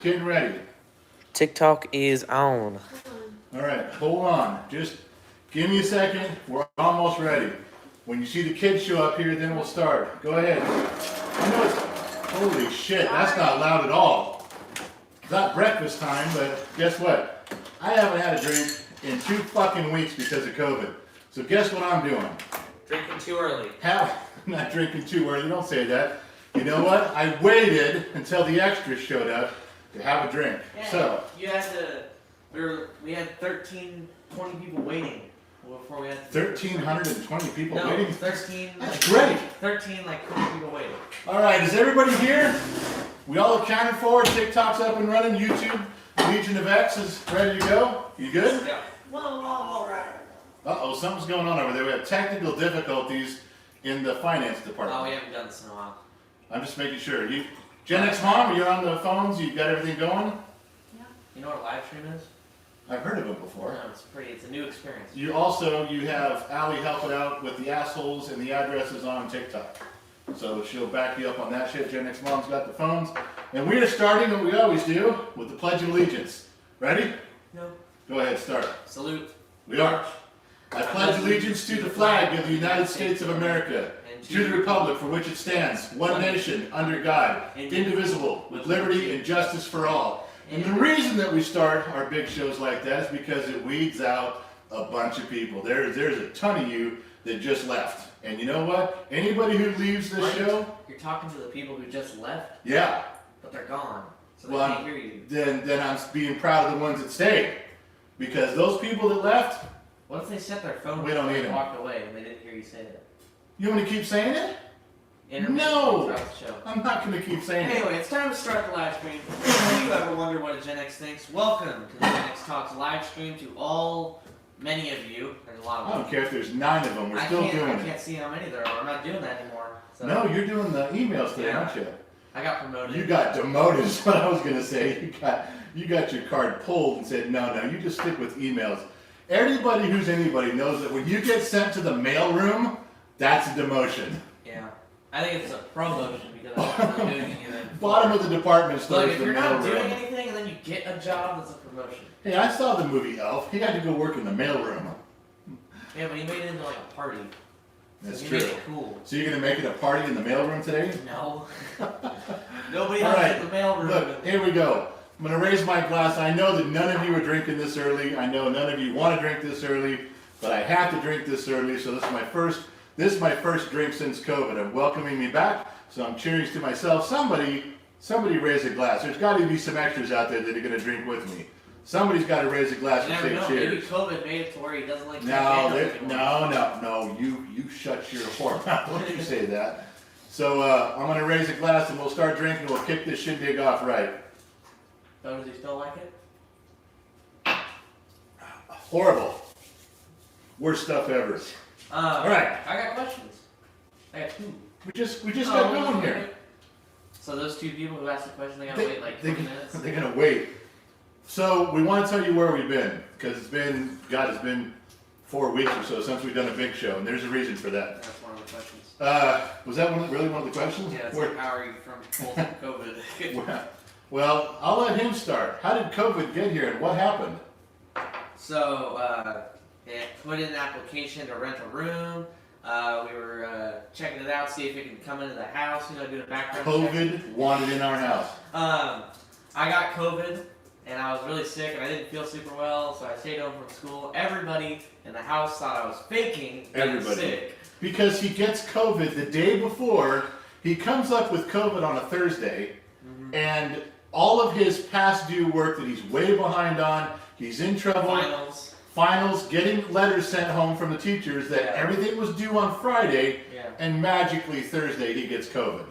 Getting ready. TikTok is on. All right, hold on. Just give me a second. We're almost ready. When you see the kids show up here, then we'll start. Go ahead. I know it's... Holy shit, that's not loud at all. It's not breakfast time, but guess what? I haven't had a drink in 2 fucking weeks because of COVID. So guess what I'm doing? Drinking too early. I'm not drinking too early, don't say that. You know what? I waited until the extras showed up to have a drink. Yeah, So you had to. We had 13, 20 people waiting before we had. 1,320 people no, waiting. 13. That's great. 13, like 20 people waiting. All right, is everybody here? We all accounted for. TikTok's up and running. YouTube, Legion of X is ready to go. You good? Yeah. Uh-oh, something's going on over there. We have technical difficulties in the finance department. Oh, we haven't done this in a while. I'm just making sure. Gen X Mom, you're on the phones. You got everything going? Yeah. You know what a live stream is? I've heard of it before. No, it's a new experience. You have Allie helping out with the assholes and the addresses on TikTok. So she'll back you up on that shit. Gen X Mom's got the phones. And we are starting what we always do with the Pledge of Allegiance. Ready? No. Go ahead, start. Salute. We are. I pledge allegiance to the flag of the United States of America, to the republic for which it stands, one nation, under God, indivisible, with liberty and justice for all. And the reason that we start our big shows like that is because it weeds out a bunch of people. There's a ton of you that just left. And you know what? Anybody who leaves this show... You're talking to the people who just left? Yeah. But they're gone, so they can't hear you. Then I'm being proud of the ones that stayed. Because those people that left... What if they set their phone We don't need and them. walked away and they didn't hear you say it? You want me to keep saying it? No! No! I'm not going to keep saying it. Anyway, it's time to start the live stream. If you ever wonder what a Gen X thinks, welcome to the GenXTalks Livestream to all, many of you. There's a lot of I them. don't care if there's 9 of them. We're still doing I it. can't see how many there are. I'm not doing that anymore. So. No, you're doing the emails today, Yeah. aren't you? I got promoted. You got demoted is what I was going to say. You got your card pulled and said, no, you just stick with emails. Everybody who's anybody knows that when you get sent to the mailroom, that's a demotion. Yeah. I think it's a promotion because I'm not doing anything. Bottom of the department store Look, is if the you're not mailroom. doing anything and then you get a job, that's a promotion. Hey, I saw the movie Elf. He had to go work in the mailroom. Yeah, but he made it into like a party. That's so true. Made it cool. So you're going to make it a party in the mailroom today? No. Nobody All else right. in the mailroom. Look, here we go. I'm going to raise my glass. I know that none of you are drinking this early. I know none of you want to drink this early, but I have to drink this early. So this is my first drink since COVID. I'm welcoming me back. So I'm cheers to myself. Somebody raise a glass. There's got to be some extras out there that are going to drink with me. Somebody's got to raise a glass and say cheers. Maybe COVID made it to where he doesn't like No. You shut your whore mouth. Don't you say that. So I'm going to raise a glass and we'll start drinking. We'll kick this shindig off right. So does he still like it? Horrible. Worst stuff ever. All right. I got questions. I got 2. We just got going here. So those 2 people who asked the question, they gotta wait like 20 minutes? They're going to wait. So we want to tell you where we've been. Because it's been 4 weeks or so since we've done a big show. And there's a reason for that. That's one of the questions. Was that really one of the questions? Yeah, it's like, how are you from COVID? Well, I'll let him start. How did COVID get here and what happened? So, it put in an application to rent a room. We were checking it out, see if it could come into the house, doing a background check. COVID wanted in our house. I got COVID, and I was really sick, and I didn't feel super well, so I stayed home from school. Everybody in the house thought I was faking being sick. Because he gets COVID the day before. He comes up with COVID on a Thursday, and all of his past due work that he's way behind on, he's in trouble. Finals, getting letters sent home from the teachers that everything was due on Friday, and magically Thursday he gets COVID.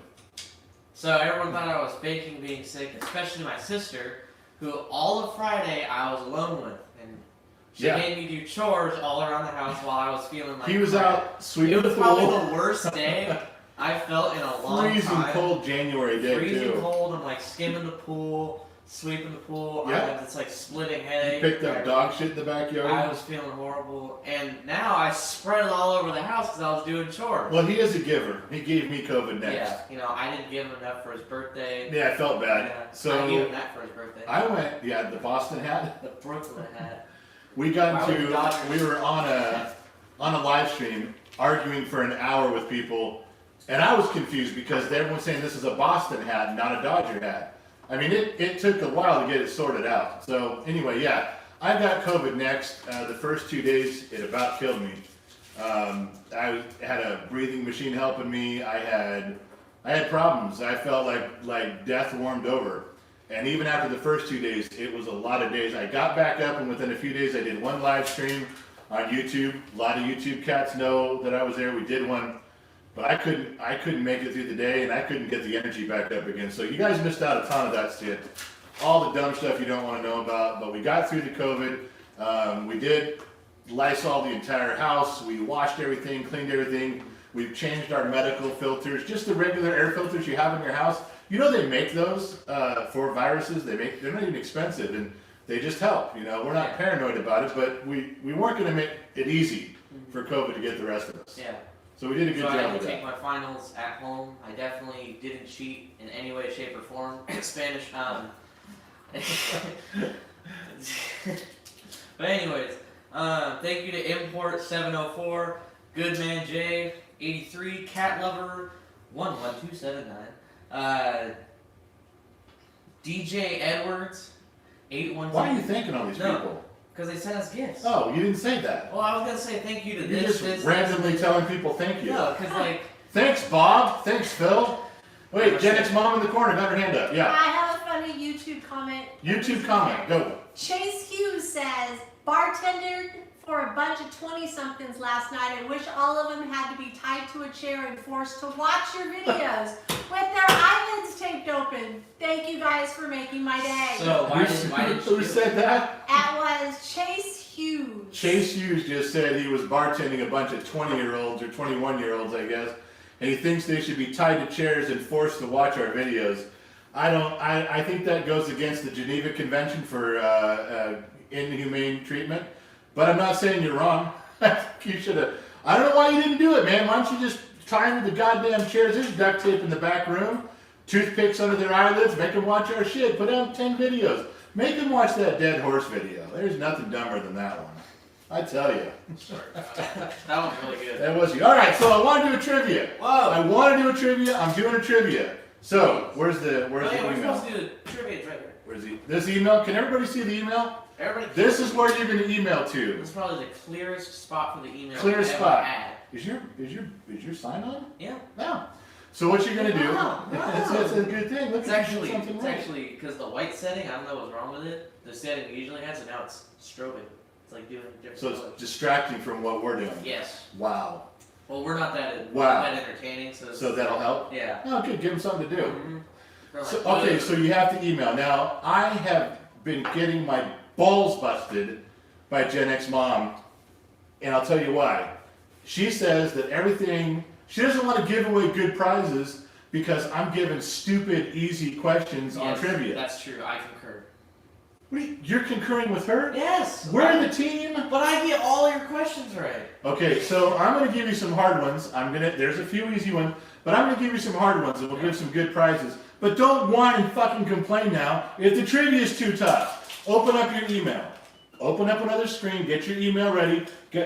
So everyone thought I was faking being sick, especially my sister, who all of Friday I was alone with. And she made me do chores all around the house while I was feeling like he was out sweeping the pool. It was probably the worst day I felt in a long time. Freezing cold January day too. Freezing cold, I'm like skimming the pool, sweeping the pool. Yeah. I had this like splitting headache. You picked up dog shit in the backyard. I was feeling horrible, and now I spread it all over the house because I was doing chores. Well, he is a giver. He gave me COVID next. Yeah, you know, I didn't give him enough for his birthday. Yeah, I felt bad. Yeah, So I gave him that for his birthday. I went. Yeah, the Boston hat. The Brooklyn hat. We got Why would the into. Dodgers- We were on a live stream arguing for an hour with people, and I was confused because everyone was saying this is a Boston hat, not a Dodger hat. I mean, it took a while to get it sorted out. So anyway, yeah, I got COVID next. The first 2 days, it about killed me. I had a breathing machine helping me. I had problems. I felt like death warmed over. And even after the first 2 days, it was a lot of days. I got back up, and within a few days, I did one live stream on YouTube. A lot of YouTube cats know that I was there. We did one. But I couldn't make it through the day, and I couldn't get the energy back up again. So you guys missed out a ton of that shit. All the dumb stuff you don't want to know about. But we got through the COVID. We did Lysol the entire house. We washed everything, cleaned everything. We've changed our medical filters, just the regular air filters you have in your house. You know they make those for viruses. They're not even expensive, and they just help. You know, we're not paranoid about it, but we weren't going to make it easy for COVID to get the rest of us. Yeah. So we did a good I job didn't with take that. my finals at home. I definitely didn't cheat in any way, shape, or form. Spanish. But anyways, thank you to Import 704, Goodman J 83, Cat Lover 11279, DJ Edwards 812. Why are you thanking all these people? Because they sent us gifts. Oh, you didn't say that. Well, I was gonna say thank you to You're this. just randomly telling people thank you. No, because like. Thanks, Bob. Thanks, Phil. Wait, Gen X Mom in the corner got her hand up. Yeah. I have a funny YouTube comment. YouTube comment. Go. Chase Hughes says, bartendered for a bunch of 20-somethings last night. I wish all of them had to be tied to a chair and forced to watch your videos with their eyelids taped open. Thank you guys for making my day. So why did Who said that? That was Chase Hughes. Chase Hughes just said he was bartending a bunch of 20-year-olds or 21-year-olds, I guess, and he thinks they should be tied to chairs and forced to watch our videos. I think that goes against the Geneva Convention for inhumane treatment, but I'm not saying you're wrong. You should have. I don't know why you didn't do it, man. Why don't you just tie them to the goddamn chairs? There's duct tape in the back room, toothpicks under their eyelids, make them watch our shit. Put out 10 videos. Make them watch that dead horse video. There's nothing dumber than that one. I tell you. Sorry. That was really good. That was you. All right, so I want to do a trivia. Whoa. I want to do a trivia. I'm doing a trivia. So where's the We're email? supposed to do the trivia right here. Where's this email? Can everybody see the email? Everybody. This is where you're going to email to. This is probably the clearest spot for the email. Clearest I've ever spot. had. Is your sign on? Yeah. No. So what you're going to do? Wow. It's a good thing. Look, It's you did actually something right. because the white setting. I don't know what's wrong with it. The setting it usually has, and now it's strobing. It's like doing different. So colors. it's distracting from what we're doing. Yes. Wow. Well, we're not that entertaining, so. So that'll help. Yeah. Oh, good. Give them something to do. Mm-hmm. So, okay, so you have to email. Now, I have been getting my balls busted by Gen X Mom, and I'll tell you why. She says that she doesn't want to give away good prizes because I'm giving stupid, easy questions on trivia. That's true. I concur. You're concurring with her? Yes. We're the team. But I get all your questions right. Okay, so I'm going to give you some hard ones. There's a few easy ones, but I'm going to give you some hard ones, and we'll give some good prizes. But don't whine and fucking complain now if the trivia is too tough. Open up your email. Open up another screen. Get your email ready.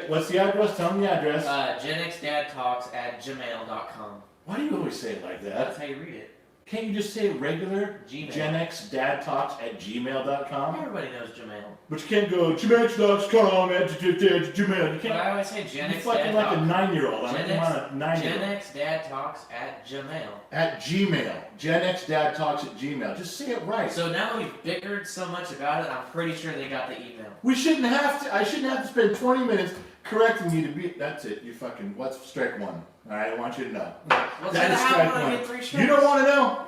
What's the address? Tell them the address. GenXDadTalks@gmail.com. Why do you always say it like that? That's how you read it. Can't you just say regular? Gmail. GenXDadTalks@gmail.com? Everybody knows Gmail. But you can't go GenXTalks.com@Gmail. You But can't. I always say You're fucking like a 9-year-old. I'm on a 9-year-old. GenXDadTalks@gmail. At Gmail. GenXDadTalks@gmail. Just say it right. So now that we've bickered so much about it, I'm pretty sure they got the email. We shouldn't have to. I shouldn't have to spend 20 minutes correcting you to be. That's it. You fucking. What's strike one? All right. I want you to know. What's That gonna is happen strike when I one. get 3 strikes? You don't want to know.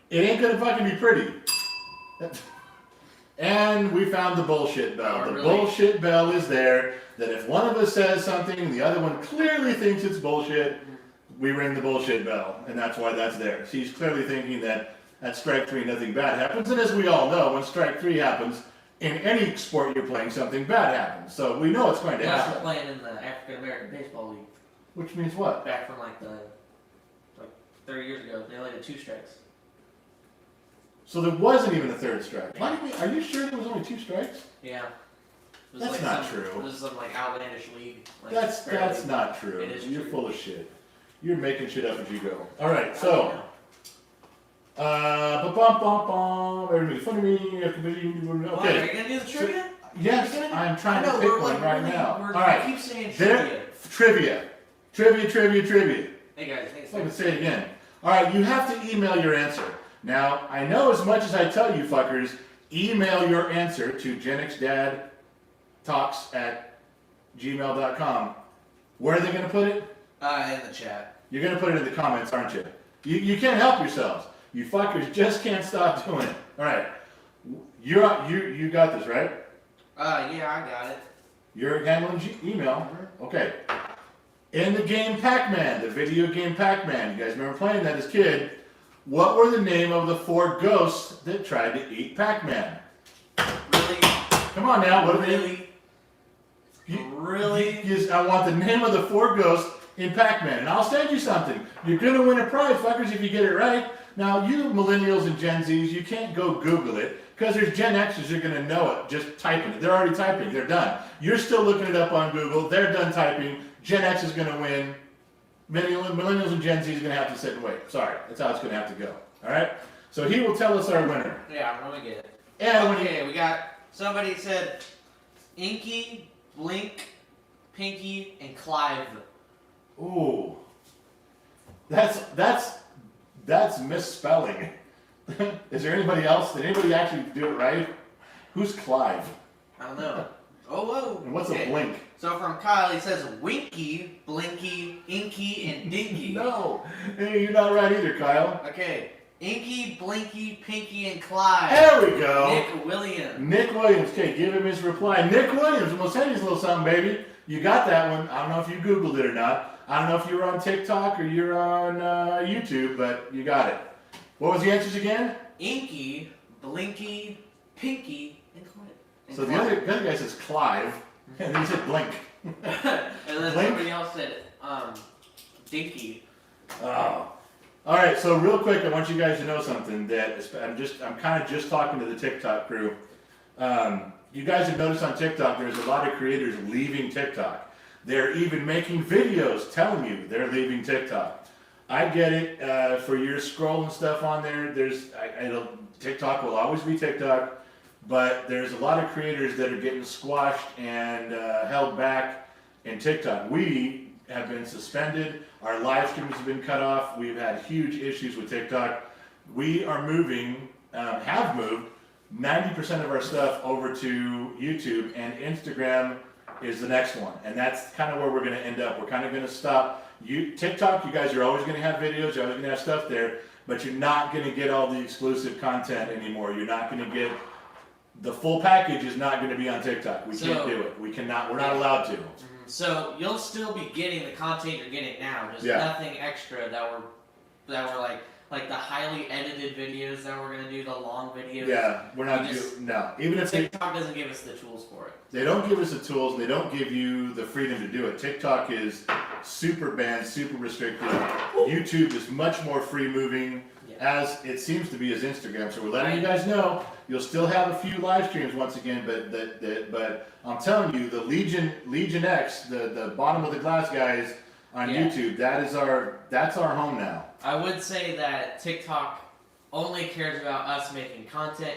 It ain't gonna fucking be pretty. And we found the bullshit bell. Oh, The really? bullshit bell is there. That if one of us says something and the other one clearly thinks it's bullshit, we ring the bullshit bell, and that's why that's there. She's clearly thinking that At strike 3, nothing bad happens. And as we all know, when strike 3 happens, in any sport you're playing, something bad happens. So we know it's going to Unless happen. we're playing in the African American Baseball League. Which means what? Back from like 30 years ago, they only did 2 strikes. So there wasn't even a third strike. Why did we, are you sure there was only 2 strikes? Yeah. It was That's like not some, true. It was some like outlandish league. Like, That's not true. It is You're true. full of shit. You're making shit up as you go. All right, so. Everybody funny me. What, Okay. are you gonna do the trivia? Yes, I'm trying to pick one right now. All All right. Keep saying There, trivia. trivia. Hey guys, thanks. Let me say it again. All right, you have to email your answer. Now, I know as much as I tell you fuckers, email your answer to GenXTalks@gmail.com. Where are they going to put it? In the chat. You're going to put it in the comments, aren't you? You can't help yourselves. You fuckers just can't stop doing it. All right, you got this, right? Yeah, I got it. You're handling email. Okay. In the game Pac-Man, the video game Pac-Man, you guys remember playing that as a kid? What were the name of the 4 ghosts that tried to eat Pac-Man? Really? Come on now, what are they? Really? Really? I want the name of the 4 ghosts in Pac-Man, and I'll send you something. You're gonna win a prize, fuckers, if you get it right. Now, you millennials and Gen Zs, you can't go Google it, because there's Gen Xers who are gonna know it just typing it. They're already typing, they're done. You're still looking it up on Google, they're done typing. Gen X is gonna win. Millennials and Gen Z is going to have to sit and wait. Sorry, that's how it's going to have to go. All right? So he will tell us our winner. Yeah, I'm gonna get it. And Okay, we got somebody said Inky, Blink, Pinky, and Clive. Ooh. That's misspelling. Is there anybody else? Did anybody actually do it right? Who's Clive? I don't know. Oh, whoa. And what's a blink? So from Kyle, he says Winky, Blinky, Inky, and Dinky. No. Hey, you're not right either, Kyle. Okay. Inky, Blinky, Pinky, and Clive. There we go. Nick Williams. Nick Williams. Okay, give him his reply. Nick Williams. We'll send you a little something, baby. You got that one. I don't know if you Googled it or not. I don't know if you were on TikTok or you're on YouTube, but you got it. What was the answers again? Inky, Blinky, Pinky, and Clive. So the other guy says Clive, and he said Blink. And then Blink? somebody else said Dinky. Oh. All right. So real quick, I want you guys to know something that I'm kind of just talking to the TikTok crew. You guys have noticed on TikTok, there's a lot of creators leaving TikTok. They're even making videos telling you they're leaving TikTok. I get it. For your scrolling stuff on there, TikTok will always be TikTok. But there's a lot of creators that are getting squashed and held back in TikTok. We have been suspended. Our live streams have been cut off. We've had huge issues with TikTok. We are moving, have moved 90% of our stuff over to YouTube, and Instagram is the next one. And that's kind of where we're going to end up. We're kind of going to stop. TikTok, you guys are always going to have videos. You're always going to have stuff there. But you're not going to get all the exclusive content anymore. You're not going to get... The full package is not going to be on TikTok. We can't do it. We cannot. We're not allowed to. So you'll still be getting the content you're getting now, just nothing extra that were like the highly edited videos that we're gonna do, the long videos. Yeah, we're not no. Even if TikTok doesn't give us the tools for it. They don't give us the tools. They don't give you the freedom to do it. TikTok is super banned, super restricted. YouTube is much more free moving, as it seems to be as Instagram. So we're letting you guys know. You'll still have a few live streams once again, but I'm telling you, the Legion X, the bottom of the glass guys on YouTube, that's our home now. I would say that TikTok only cares about us making content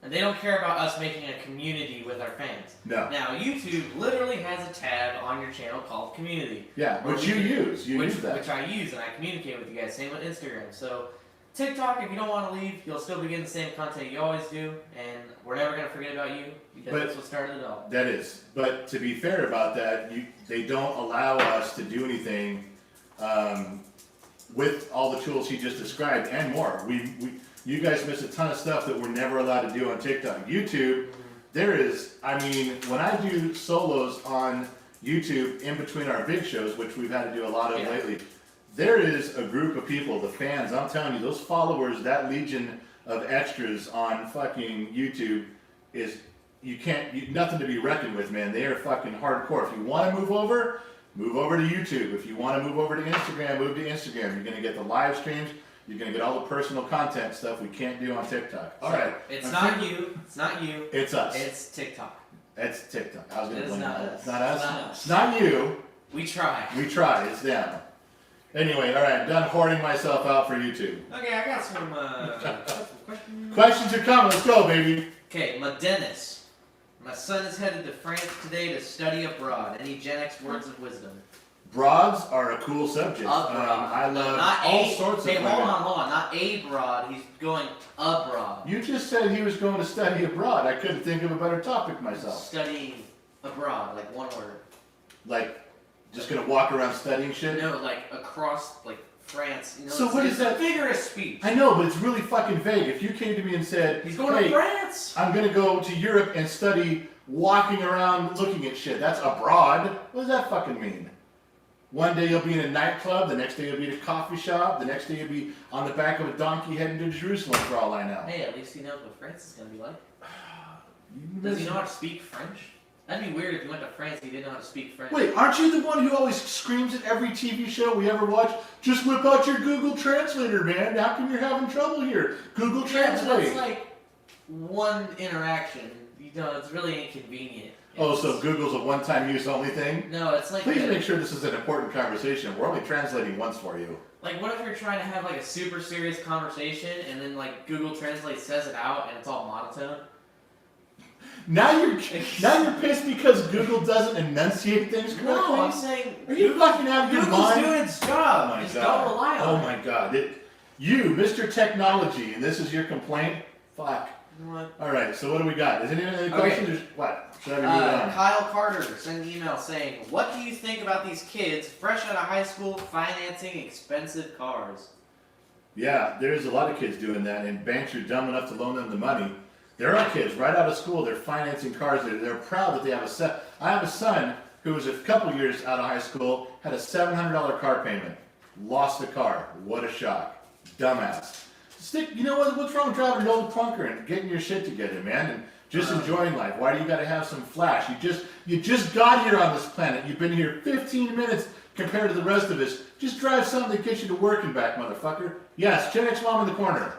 and they don't care about us making a community with our fans. No. Now YouTube literally has a tab on your channel called Community. Yeah, which you use. You use that. Which I use, and I communicate with you guys. Same with Instagram. So TikTok, if you don't want to leave, you'll still be getting the same content you always do, and we're never going to forget about you, because that's what started it all. That is. But to be fair about that, they don't allow us to do anything with all the tools he just described and more. You guys miss a ton of stuff that we're never allowed to do on TikTok. YouTube, when I do solos on YouTube in between our big shows, which we've had to do a lot of lately, there is a group of people, the fans, I'm telling you, those followers, that legion of extras on fucking YouTube is, nothing to be reckoned with, man. They are fucking hardcore. If you want to move over to YouTube. If you want to move over to Instagram, move to Instagram. You're going to get the live streams. You're going to get all the personal content stuff we can't do on TikTok. All right. It's not you. It's not you. It's us. It's TikTok. It's TikTok. I was going to blame not that. us. It's not us. It's not us. It's not you. We try. We try. It's them. Anyway, all right. I'm done hoarding myself out for YouTube. Okay, I got some questions. Questions are coming. Let's go, baby. Okay, Dennis. My son is headed to France today to study abroad. Any Gen X words of wisdom? Broads are a cool subject. Abroad. I love not all a, sorts of hey, women. hold on. Not abroad. He's going abroad. You just said he was going to study abroad. I couldn't think of a better topic myself. Studying abroad, like one word. Like, just gonna walk around studying shit? No, like across, like France. You know, So what is that? It's a vigorous speech. I know, but it's really fucking vague. If you came to me and said, He's going hey, to France. I'm gonna go to Europe and study walking around looking at shit. That's abroad. What does that fucking mean? One day you'll be in a nightclub, the next day you'll be at a coffee shop, the next day you'll be on the back of a donkey heading to Jerusalem for all I know. Hey, at least he knows what France is going to be like. Does he know how to speak French? That'd be weird if you went to France and he didn't know how to speak French. Wait, aren't you the one who always screams at every TV show we ever watch? Just whip out your Google Translator, man. How come you're having trouble here? Google Yeah, but Translate. that's like one interaction. You know, it's really inconvenient. Oh, so Google's a one-time use only thing? No, it's like... Please make sure this is an important conversation. We're only translating once for you. Like, what if you're trying to have, like, a super serious conversation, and then, like, Google Translate says it out, and it's all monotone? Now you're pissed because Google doesn't enunciate things correctly? No, I'm saying... Are you fucking out of your Google's mind? doing its job. Oh my Just God. don't rely on Oh it. my God. You, Mr. Technology, and this is your complaint? Fuck. You know what? All right, so what do we got? Is any questions? Or what? Should I be moving on? Kyle Carter sent an email saying, "What do you think about these kids fresh out of high school financing expensive cars?" Yeah, there's a lot of kids doing that, and banks are dumb enough to loan them the money. There are kids right out of school, they're financing cars. They're proud that they have I have a son who was a couple years out of high school, had a $700 car payment, lost the car. What a shock. Dumbass. You know what? What's wrong with driving an old clunker and getting your shit together, man, and just enjoying life? Why do you got to have some flash? You just got here on this planet. You've been here 15 minutes compared to the rest of us. Just drive something that gets you to work and back, motherfucker. Yes, Gen X Mom in the corner.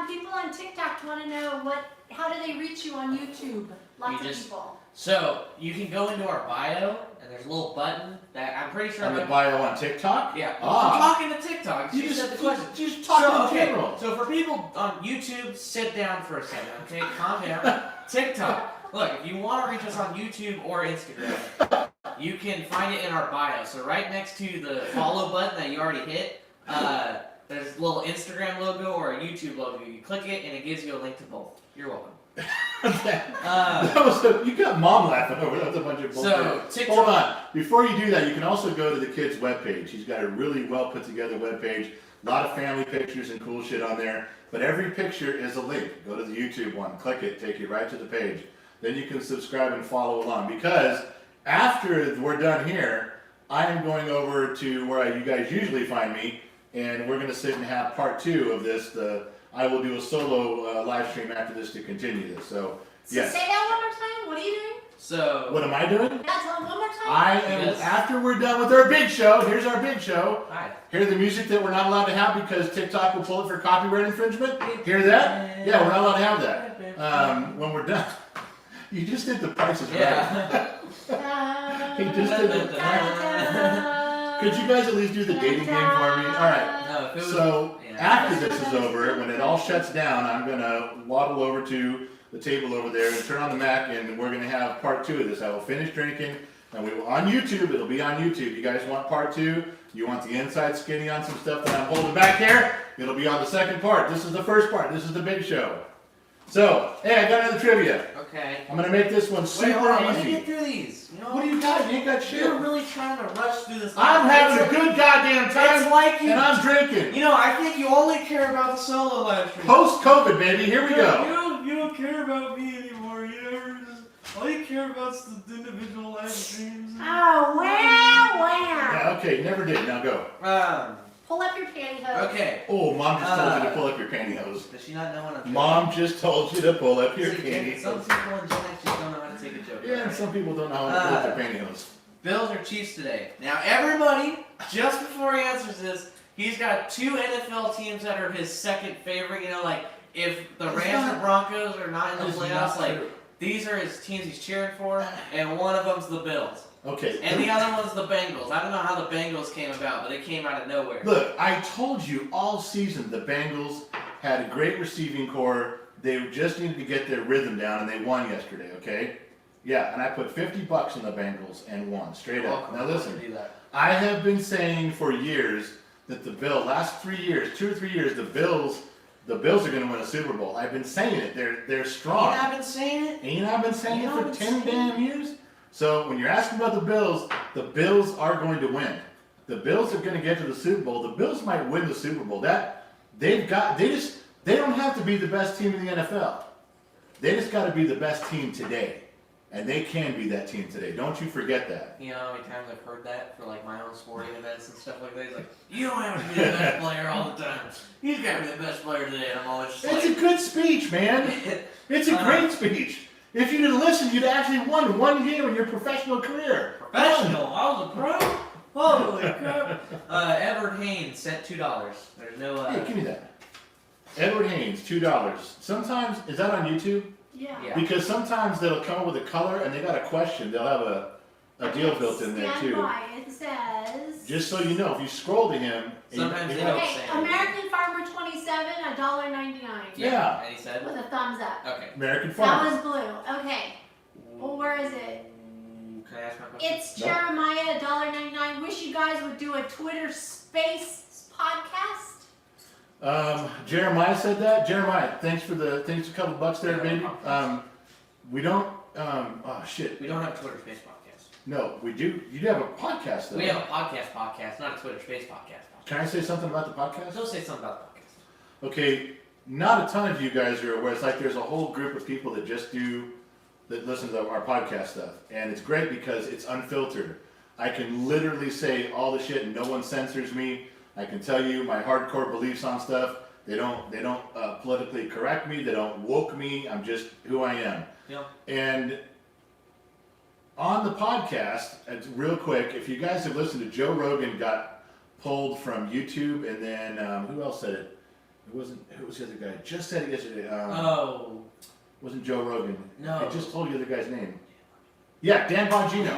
People on TikTok want to know how do they reach you on YouTube? Lots of people. So you can go into our bio, and there's a little button that I'm pretty sure. On the bio on TikTok? Yeah. Ah. I'm talking to TikTok. You She just said the question. Just talk in okay, general. So for people on YouTube, sit down for a second. Okay, calm down. TikTok. Look, if you want to reach us on YouTube or Instagram, you can find it in our bio. So right next to the follow button that you already hit, there's a little Instagram logo or a YouTube logo. You click it, and it gives you a link to both. You're welcome. You got Mom laughing over that. That's a bunch of bullshit. So, TikTok. Hold on. Before you do that, you can also go to the kid's webpage. He's got a really well put together webpage. A lot of family pictures and cool shit on there. But every picture is a link. Go to the YouTube one, click it, take you right to the page. Then you can subscribe and follow along. Because after we're done here, I am going over to where you guys usually find me, and we're going to sit and have part 2 of this. I will do a solo live stream after this to continue this. So yes. Say that one more time. What are you doing? So. What am I doing? Yeah, tell them one more time. I am, after we're done with our big show, here's our big show. Hi. Hear the music that we're not allowed to have because TikTok will pull it for copyright infringement? Hear that? Yeah, we're not allowed to have that. When we're done. You just did the prices right. Yeah. He just did the Could you guys at least do the dating game for me? Alright. No, if it was, So, yeah. after this is over, when it all shuts down, I'm going to waddle over to the table over there and turn on the Mac, and we're going to have part 2 of this. I will finish drinking, and we will, on YouTube, it'll be on YouTube. You guys want part 2? You want the inside skinny on some stuff that I'm holding back here? It'll be on the second part. This is the first part. This is the big show. So, hey, I got another trivia. Okay. I'm going to make this one super Wait, hold on, let me easy. get through these. You know, What do you got? You ain't got shit. You're really trying to rush through this. I'm having a good goddamn It's time, like you. and I'm drinking. You know, I think you only care about the solo live stream. Post-COVID, baby. Here we go. You don't care about me anymore. You never just. All you care about is the individual live streams. Oh, wow. Yeah, okay, never did. Now go. Pull up your pantyhose. Okay. Oh, Mom just told you to pull up your pantyhose. Does she not know when I'm Mom just told you to pull up your Some pantyhose. people in Gen X just don't know how to take a joke. Yeah, and right? some people don't know how to pull up their pantyhose. Bills or Chiefs today? Now, everybody, just before he answers this, he's got 2 NFL teams that are his second favorite. You know, like if the Rams or Broncos are not in the playoffs, like these are his teams he's cheering for, and one of them's the Bills. Okay. And the other one's the Bengals. I don't know how the Bengals came about, but they came out of nowhere. Look, I told you all season the Bengals had a great receiving core. They just needed to get their rhythm down, and they won yesterday, okay? Yeah, and I put $50 on the Bengals and won, straight up. Now listen, I have been saying for years that the Bills, last 3 years, 2 or 3 years, the Bills are going to win a Super Bowl. I've been saying it. They're strong. Ain't I been saying it? Ain't I been saying it for 10 damn years? So when you're asking about the Bills are going to win. The Bills are going to get to the Super Bowl. The Bills might win the Super Bowl. They don't have to be the best team in the NFL. They just got to be the best team today. And they can be that team today. Don't you forget that. You know how many times I've heard that for like my own sporting events and stuff like that? He's like, you don't have to be the best player all the time. You've got to be the best player today. And I'm always just It's a good speech, man. It's a great speech. If you'd have listened, you'd actually won one game in your professional career. Professional? I was a pro? Holy crap. Edward Haynes sent $2. There's no... Hey, give me that. Edward Haynes, $2. Sometimes, is that on YouTube? Yeah. Yeah. Because sometimes they'll come up with a color and they got a question. They'll have a deal built in there Stand too. by. It says. Just so you know, if you scroll to him, Sometimes you they know, don't. Okay, American Farmer 27, $1.99. Yeah. And he said? With a thumbs up. Okay. American That Farmer. was blue. Okay. Well, where is it? Can I ask my question? It's Jeremiah, $1.99. Wish you guys would do a Twitter Space podcast. Jeremiah said that. Jeremiah, thanks a couple bucks there, baby. We don't. Oh shit. We don't have a Twitter Space podcast. No, we do. You do have a podcast though. We have a podcast, not a Twitter Space podcast. Can I say something about the podcast? Go say something about the podcast. Okay, not a ton of you guys are aware. It's like there's a whole group of people that that listen to our podcast stuff, and it's great because it's unfiltered. I can literally say all the shit, and no one censors me. I can tell you my hardcore beliefs on stuff. They don't politically correct me. They don't woke me. I'm just who I am. Yeah. And on the podcast, real quick, if you guys have listened to Joe Rogan got pulled from YouTube, and then who else said it? Who was the other guy? Just said it yesterday. Wasn't Joe Rogan. No. I just told you the other guy's name. Yeah, Dan Bongino.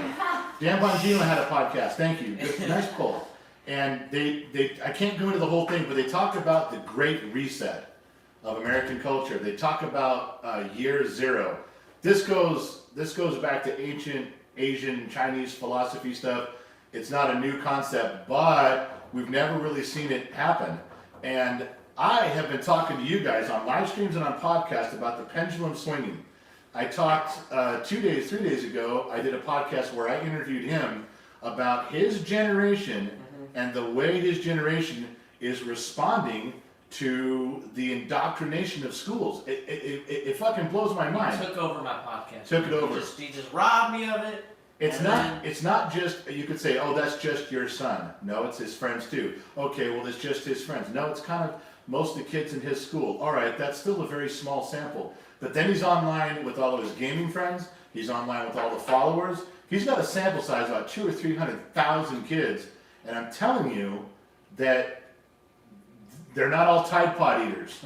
Dan Bongino had a podcast. Thank you. Good, nice pull. And I can't go into the whole thing, but they talked about the Great Reset of American culture. They talk about year zero. This goes back to ancient Asian, Chinese philosophy stuff. It's not a new concept, but we've never really seen it happen. And I have been talking to you guys on live streams and on podcasts about the pendulum swinging. I talked 3 days ago, I did a podcast where I interviewed him about his generation and the way his generation is responding to the indoctrination of schools. It fucking blows my mind. He took over my podcast. Took it over. He just robbed me of it. It's not just, you could say, oh, that's just your son. No, it's his friends too. Okay, well, it's just his friends. No, it's kind of most of the kids in his school. All right, that's still a very small sample. But then he's online with all of his gaming friends. He's online with all the followers. He's got a sample size of about 200,000 or 300,000 kids. And I'm telling you that they're not all Tide Pod eaters.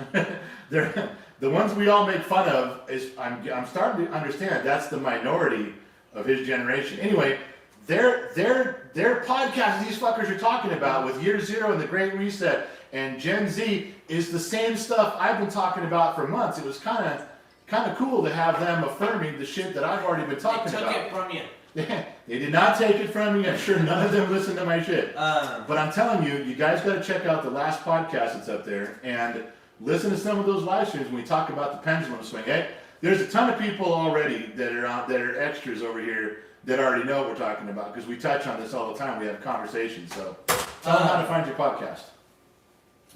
They're the ones we all make fun of. I'm starting to understand that's the minority of his generation. Anyway, their podcast these fuckers are talking about with Year Zero and the Great Reset and Gen Z is the same stuff I've been talking about for months. It was kind of cool to have them affirming the shit that I've already been talking about. They took it from you. They did not take it from me. I'm sure none of them listen to my shit. But I'm telling you, you guys got to check out the last podcast that's up there and listen to some of those live streams when we talk about the pendulum swing. Hey, there's a ton of people already that are extras over here that already know what we're talking about because we touch on this all the time. We have conversations. So tell them how to find your podcast.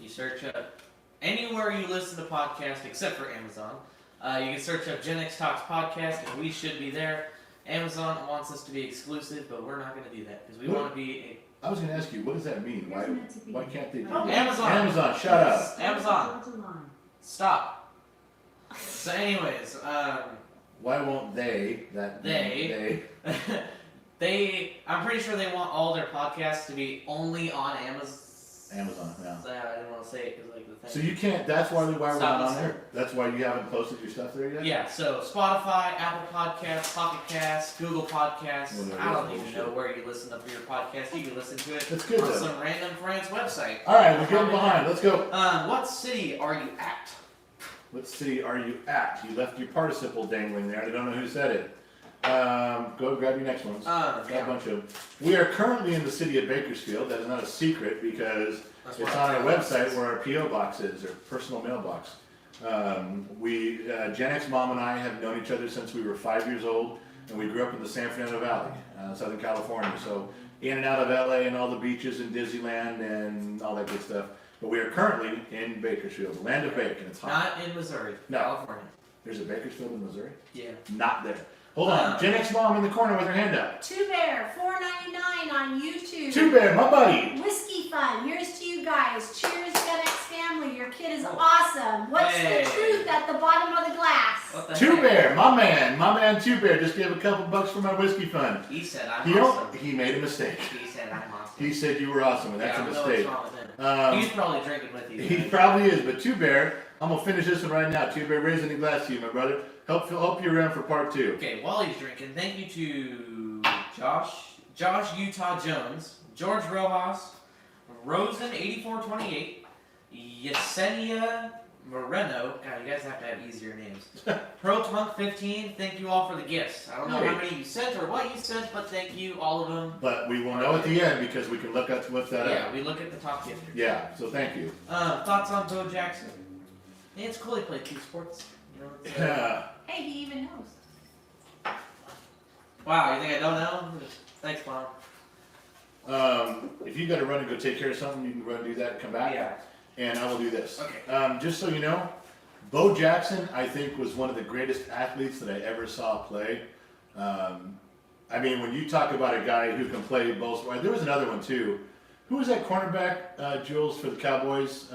You search up anywhere you listen to podcasts except for Amazon. You can search up GenXTalks podcast and we should be there. Amazon wants us to be exclusive, but we're not going to do that because we want to be I was going to ask you, what does that mean? Why can't they do that? Amazon. Amazon, shut up. Amazon. Stop. So anyways, Why won't they, I'm pretty sure they want all their podcasts to be only on Amazon. Amazon, yeah. So I didn't want to say it because like the thing. So you can't, that's why we're Stop not on listening. there? That's why you haven't posted your stuff there yet? Yeah, so Spotify, Apple Podcasts, Pocket Casts, Google Podcasts. Well, I don't bullshit. even know where you listen to your podcast. You can listen to it That's good, on though. some random friend's website. Alright, we're getting behind. Let's go. What city are you at? What city are you at? You left your participle dangling there. I don't know who said it. Go grab your next ones. Got a bunch of them. We are currently in the city of Bakersfield. That is not a secret because it's on our website where our P.O. box is, or personal mailbox. Gen X Mom and I have known each other since we were 5 years old, and we grew up in the San Fernando Valley, Southern California. So in and out of LA and all the beaches and Disneyland and all that good stuff. But we are currently in Bakersfield, the land of bacon. It's hot. Not in Missouri. No. California. There's a Bakersfield in Missouri? Yeah. Not there. Hold on. Gen X Mom in the corner with her hand up. Two Bear, $4.99 on YouTube. Two Bear, my buddy. Whiskey Fun, here's to you guys. Cheers, Gen X family. Your kid is awesome. What's Hey. the truth at the bottom of the glass? What the Two heck? Bear, my man Two Bear just gave a couple bucks for my whiskey fund. He said I'm awesome. He made a mistake. He said I'm awesome. He said you were awesome, and that's yeah, a I don't know what's mistake. wrong with him. He's Um, probably drinking with you. he probably is, but Two Bear, I'm gonna finish this one right now. Two Bear, raising a glass to you, my brother. Help you around for part 2. Okay, while he's drinking, thank you to Josh Utah Jones, George Rojas, Rosen8428, Yesenia Moreno. God, you guys have to have easier names. ProTunk15, thank you all for the gifts. I don't know how many you sent or what you sent, but thank you, all of them. But we will know at the end because we can look that Yeah, up. we look at the top gifters. Yeah, so thank you. Thoughts on Bo Jackson? Man, it's cool he played 2 sports. You know, it's, Hey, he even knows. wow, you think I don't know? Thanks, Mom. If you got to run and go take care of something, you can run and do that and come back. Yeah. And I will do this. Okay. Just so you know, Bo Jackson, I think, was one of the greatest athletes that I ever saw play. I mean, when you talk about a guy who can play both, there was another one too. Who was that cornerback, Jules, for the Cowboys?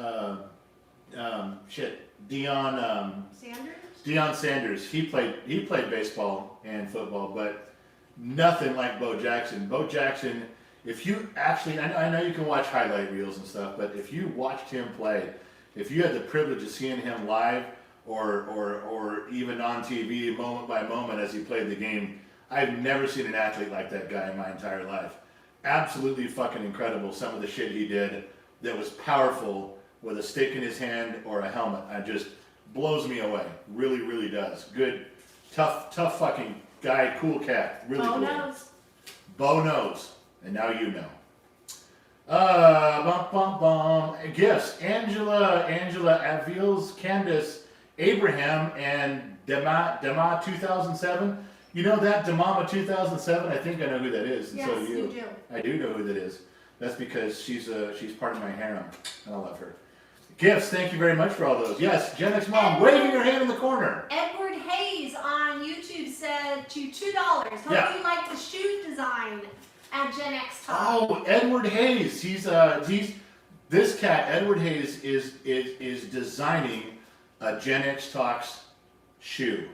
Dion. Sanders? Dion Sanders. He played baseball and football, but nothing like Bo Jackson. Bo Jackson. If you actually, I know you can watch highlight reels and stuff, but if you watched him play, if you had the privilege of seeing him live or even on TV moment by moment as he played the game, I've never seen an athlete like that guy in my entire life. Absolutely fucking incredible, some of the shit he did that was powerful with a stick in his hand or a helmet. It just blows me away. Really, really does. Good, tough fucking guy, cool cat. Really Bo cool. knows. Bo knows. And now you know. Gifts. Angela Avils, Candace, Abraham, and Dema 2007. You know that Demama 2007? I think I know who that is, and Yes, so do you. you do. I do know who that is. That's because she's part of my harem, and I love her. Gifts. Thank you very much for all those. Yes, Gen X Mom, waving her hand in the corner. Edward Hayes on YouTube said to $2. Hope Yeah. you like the shoe design at Gen X Talk. Oh, Edward Hayes. He's this cat. Edward Hayes is designing a Gen X Talks shoe.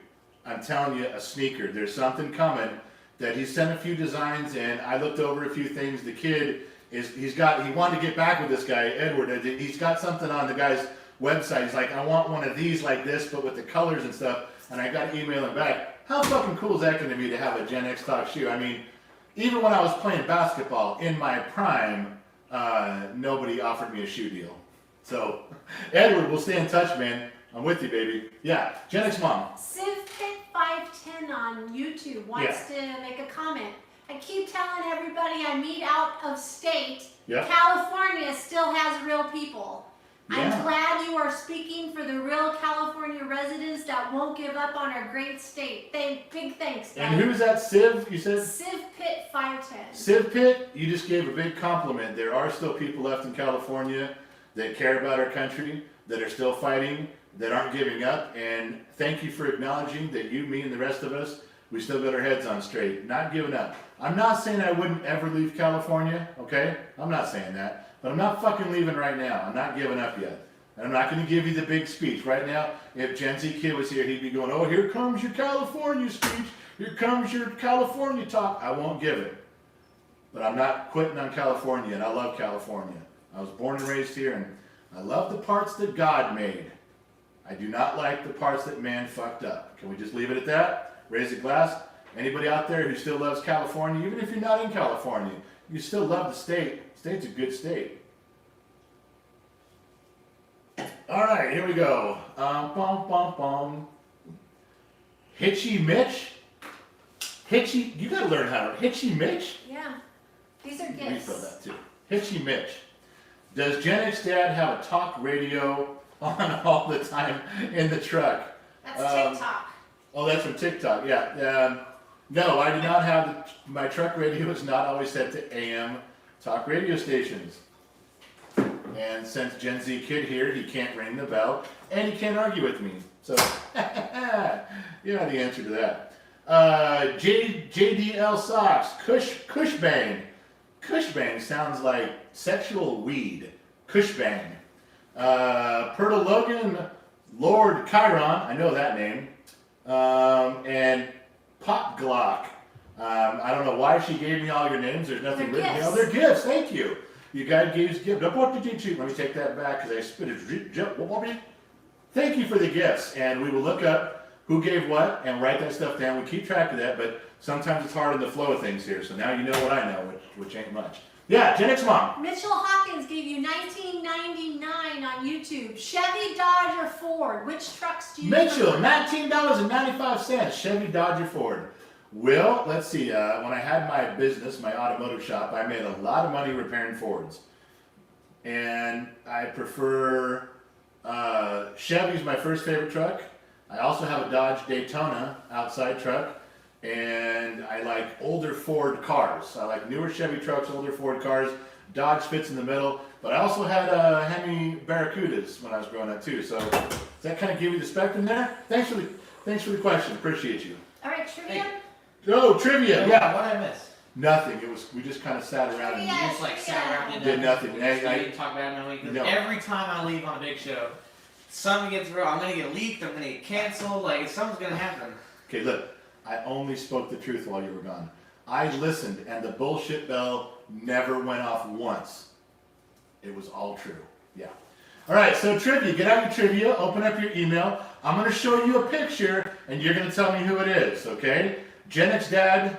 I'm telling you, a sneaker. There's something coming that he sent a few designs in. I looked over a few things. The kid he wanted to get back with this guy, Edward. He's got something on the guy's website. He's like, I want one of these like this, but with the colors and stuff. And I got to email him back. How fucking cool is that going to be to have a Gen X Talk shoe? I mean, even when I was playing basketball in my prime, nobody offered me a shoe deal. So, Edward, we'll stay in touch, man. I'm with you, baby. Yeah, Gen X Mom. CivPit510 on YouTube wants to make a comment. I keep telling everybody I meet out of state. Yeah. California still has real people. Yeah. I'm glad you are speaking for the real California residents that won't give up on our great state. Big thanks, guys. And who's that, Civ, you said? CivPit510. Civ Pit, you just gave a big compliment. There are still people left in California that care about our country, that are still fighting, that aren't giving up. And thank you for acknowledging that you, me, and the rest of us We still got our heads on straight. Not giving up. I'm not saying I wouldn't ever leave California, okay? I'm not saying that. But I'm not fucking leaving right now. I'm not giving up yet. And I'm not going to give you the big speech. Right now, if Gen Z Kid was here, he'd be going, oh, here comes your California speech. Here comes your California talk. I won't give it. But I'm not quitting on California, and I love California. I was born and raised here, and I love the parts that God made. I do not like the parts that man fucked up. Can we just leave it at that? Raise a glass. Anybody out there who still loves California, even if you're not in California, you still love the state. The state's a good state. All right, here we go. Hitchy Mitch? Hitchy, you gotta learn how to, Hitchy Mitch? Yeah. These are Refill gifts. that too. Hitchy Mitch. Does Gen X Dad have a talk radio on all the time in the truck? That's TikTok. Oh, that's from TikTok, yeah. No, I do not have, my truck radio is not always set to AM talk radio stations. And since Gen Z Kid here, he can't ring the bell, and he can't argue with me. So, you know the answer to that. JDL Socks, Cushbang. Cushbang sounds like sexual weed. Cushbang. Perta Logan, Lord Chiron, I know that name. And Pop Glock. I don't know why she gave me all your names. There's nothing They're written here. gifts. Oh, they're gifts. Thank you. You guys gave gifts. Let me take that back because I spit it. Thank you for the gifts. And we will look up who gave what and write that stuff down. We keep track of that, but sometimes it's hard in the flow of things here. So now you know what I know, which ain't much. Yeah, Gen X Mom. Mitchell Hawkins gave you $19.99 on YouTube. Chevy, Dodge, or Ford? Which trucks do you Mitchell, prefer? $19.95, Chevy, Dodge, Ford. Will, let's see, when I had my business, my automotive shop, I made a lot of money repairing Fords. And I prefer, Chevy's my first favorite truck. I also have a Dodge Daytona outside truck. And I like older Ford cars. I like newer Chevy trucks, older Ford cars. Dodge fits in the middle. But I also had Hemi Barracudas when I was growing up too. So does that kind of give you the spectrum there? Thanks for the question. Appreciate you. All right, trivia. Hey. Oh, trivia. Yeah. What did I miss? Nothing. We just kind of sat around Trivia. and You just like sat around and did nothing. We didn't talk about it. No. Every time I leave on a big show, something gets real. I'm gonna get leaked. I'm gonna get canceled. Like something's gonna happen. Okay, look. I only spoke the truth while you were gone. I listened, and the bullshit bell never went off once. It was all true. Yeah. All right, so trivia. Get out your trivia. Open up your email. I'm going to show you a picture, and you're going to tell me who it is, okay? Gen X Dad.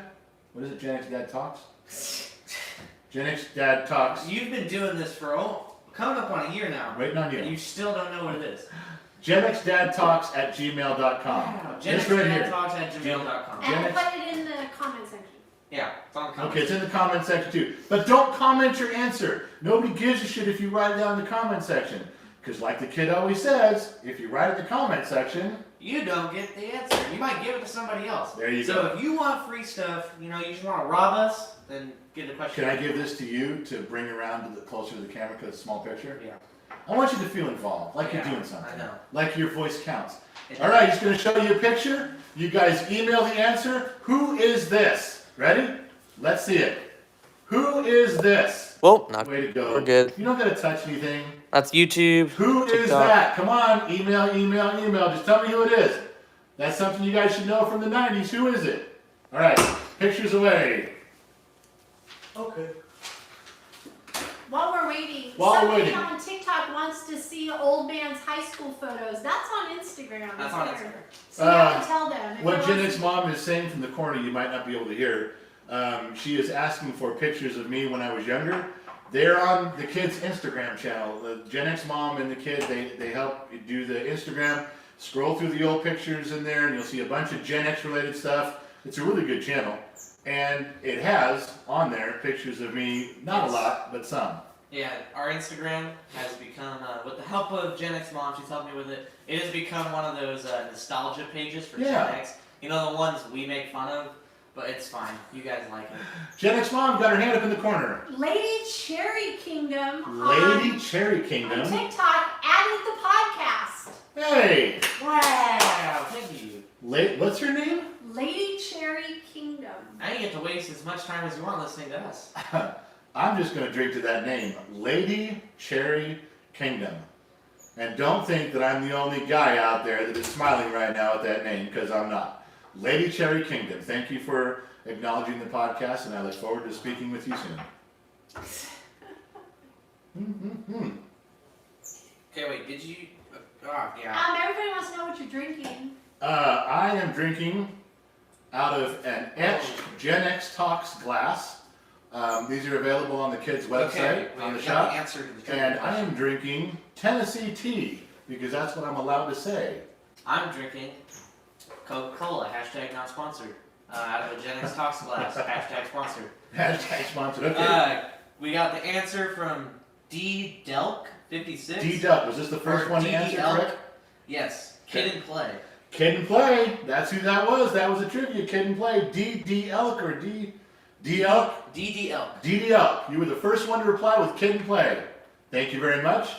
What is it? Gen X Dad Talks? Gen X Dad Talks. You've been doing this for coming up on a year now. Waiting on And you. you still don't know what it is. GenXDadTalks@gmail.com. Wow. This right here. GenXTalks@gmail.com. And Gen we'll X- put it in the comment section. Yeah, it's on the comments. Okay, it's in the comment section too. But don't comment your answer. Nobody gives a shit if you write it down in the comment section. Because like the kid always says, if you write in the comment section, You don't get the answer. You might give it to somebody else. There you so go. if you want free stuff, you just want to rob us, then give the question. can I give this to you to bring around to closer to the camera because it's a small picture? Yeah. I want you to feel involved, like Yeah, you're doing something. I know. Like your voice counts. It All right, just going to show you a picture. You guys email the answer. Who is this? Ready? Let's see it. Who is this? Well, not Way to go. We're good. You don't got to touch anything. That's YouTube. Who is TikTok. that? Come on, email. Just tell me who it is. That's something you guys should know from the 90s. Who is it? All right, pictures away. Okay. While we're waiting, While we're somebody waiting. on TikTok wants to see old man's high school photos. That's on Instagram. That's on There. Instagram. So you have to tell them. If What they Gen want X to- Mom is saying from the corner, you might not be able to hear. She is asking for pictures of me when I was younger. They're on the kids' Instagram channel. The Gen X Mom and the kid, they help you do the Instagram. Scroll through the old pictures in there, and you'll see a bunch of Gen X related stuff. It's a really good channel, and it has on there pictures of me. Not a lot, but some. Yeah, our Instagram has become, with the help of Gen X Mom, she's helped me with it. It has become one of those nostalgia pages for Yeah. Gen X. You know, the ones we make fun of, but it's fine. You guys like it. Gen X Mom got her hand up in the corner. Lady Cherry Kingdom Lady Cherry on Kingdom. TikTok added the podcast. Hey, Wow, thank you. what's her name? Lady Cherry Kingdom. Now you get to waste as much time as you want listening to us. I'm just going to drink to that name, Lady Cherry Kingdom. And don't think that I'm the only guy out there that is smiling right now at that name, because I'm not. Lady Cherry Kingdom, thank you for acknowledging the podcast, and I look forward to speaking with you soon. Okay, wait, did you... Oh, yeah. Everybody wants to know what you're drinking. I am drinking out of an etched GenXTalks glass. These are available on the kids' website, on the shop. The answer to the And I am drinking Tennessee tea, because that's what I'm allowed to say. I'm drinking Coca-Cola, hashtag not sponsored. Out of a GenXTalks glass, hashtag sponsored. Hashtag sponsored, okay. We got the answer from D-Delk56. D-Duck, was this the first one to answer correct? Yes, Okay. Kid and Play. Kid and Play, that's who that was. That was a trivia, Kid and Play. D-D-Elk or D-D-Elk? D-D-Elk. D-D-Elk. You were the first one to reply with Kid and Play. Thank you very much.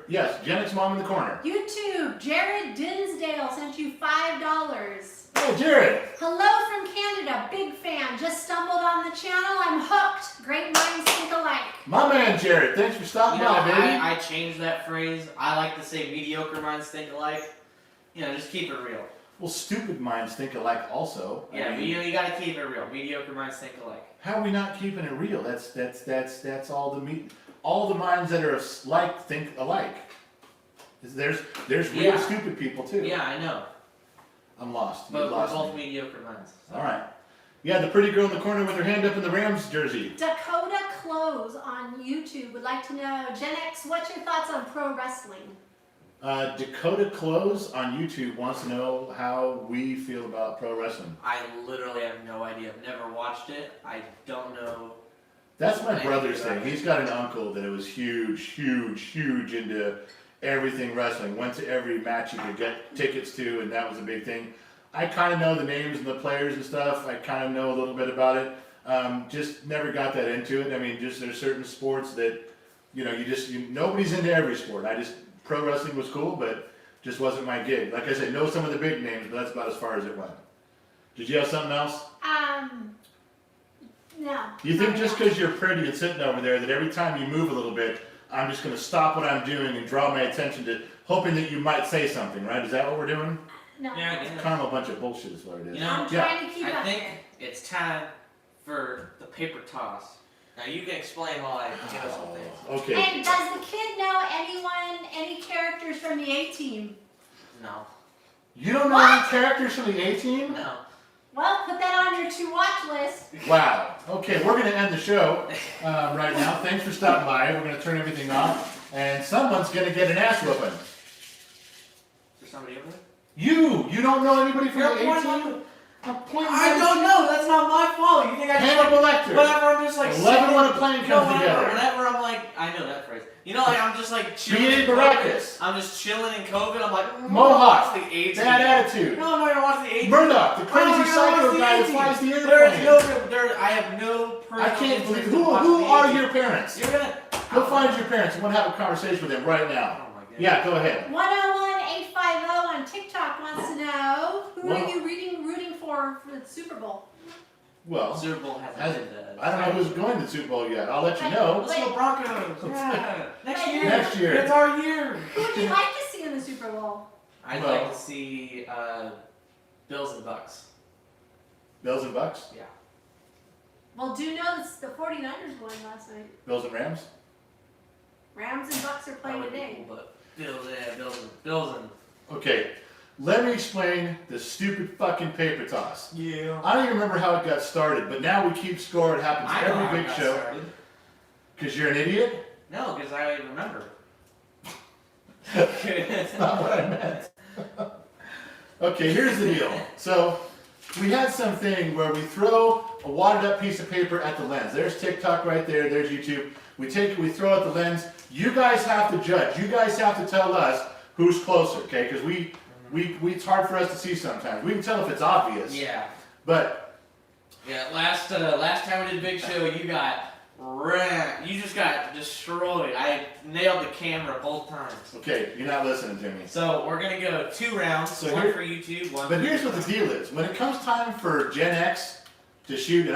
Yes, Jenix Mom in the corner. YouTube, Jared Dinsdale sent you $5. Oh, Jared. Hello from Canada, big fan. Just stumbled on the channel. I'm hooked. Great minds think alike. My man, Jared. Thanks for stopping by, baby. I changed that phrase. I like to say mediocre minds think alike. Just keep it real. Well, stupid minds think alike also. Yeah, but you gotta keep it real. Mediocre minds think alike. How are we not keeping it real? That's all the minds that are like think alike. There's real stupid people too. Yeah, I know. I'm lost. But You we're lost both me. mediocre minds. So. All right. Yeah, the pretty girl in the corner with her hand up in the Rams jersey. Dakota Close on YouTube would like to know, Gen X, what's your thoughts on pro wrestling? Dakota Close on YouTube wants to know how we feel about pro wrestling. I literally have no idea. I've never watched it. I don't know. That's my brother's thing. He's got an uncle that was huge into everything wrestling. Went to every match you could get tickets to, and that was a big thing. I kind of know the names and the players and stuff. I kind of know a little bit about it. Just never got that into it. I mean, just there's certain sports that, nobody's into every sport. Pro wrestling was cool, but just wasn't my gig. Like I said, know some of the big names, but that's about as far as it went. Did you have something else? No. You think just because you're pretty and sitting over there that every time you move a little bit, I'm just going to stop what I'm doing and draw my attention to, hoping that you might say something, right? Is that what we're doing? No. Yeah, It's kind of a bunch of bullshit is what it is. I'm trying to keep I up think there. it's time for the paper toss. Now you can explain while I give us some things. Okay. And does the kid know any characters from the A-Team? No. You don't know any characters from the A-Team? No. Well, put that on your to-watch list. Wow. Okay, we're going to end the show right now. Thanks for stopping by. We're going to turn everything off, and someone's going to get an ass whooping. Is there somebody over there? You don't know anybody from the You're A-Team? I don't know. That's not my fault. You think I just Hannibal Lecter. whenever I'm just like 11 when a plane comes together. Whenever I'm like, I know that phrase. I'm just like chilling. B.A. Baracus. I'm just chilling in COVID. I'm like, Mohawk. watch the AIDS. Bad attitude. No, I'm not gonna watch the AIDS. Murdoch, the crazy psycho guy that flies the airplane. I have no personal I can't believe interest who in watching the are AIDS. your parents? You're gonna Go find your parents. I want to have a conversation with them right now. Oh my god. Yeah, go ahead. 101850 on TikTok wants to know, who Well- are you rooting for the Super Bowl? Well, Super Bowl hasn't been I don't know who's going to the Super Bowl yet. I'll let you know. Let's go Broncos. Yeah. Next year. Next year. It's our year. Who would you like to see in the Super Bowl? I'd Well- like to see Bills and Bucks. Bills and Bucks? Yeah. Well, do you know the 49ers won last night? Bills and Rams? Rams and Bucks are playing That would be today. cool, but Bills and Okay, let me explain the stupid fucking paper toss. yeah. I don't even remember how it got started, but now we keep score. It happens I know how every it big got show. started. Because you're an idiot? No, because I remember. That's not what I meant. Okay, here's the deal. So, we had something where we throw a wadded up piece of paper at the lens. There's TikTok right there, there's YouTube. We take it, we throw it at the lens. You guys have to judge. You guys have to tell us who's closer, okay? Because it's hard for us to see sometimes. We can tell if it's obvious. Yeah. But Yeah, last time we did Big Show, you got You just got destroyed. I nailed the camera both times. Okay, you're not listening to me. So we're gonna go 2 rounds. So one here- for YouTube, one. But for here's what the deal is. When it comes time for Gen X to shoot,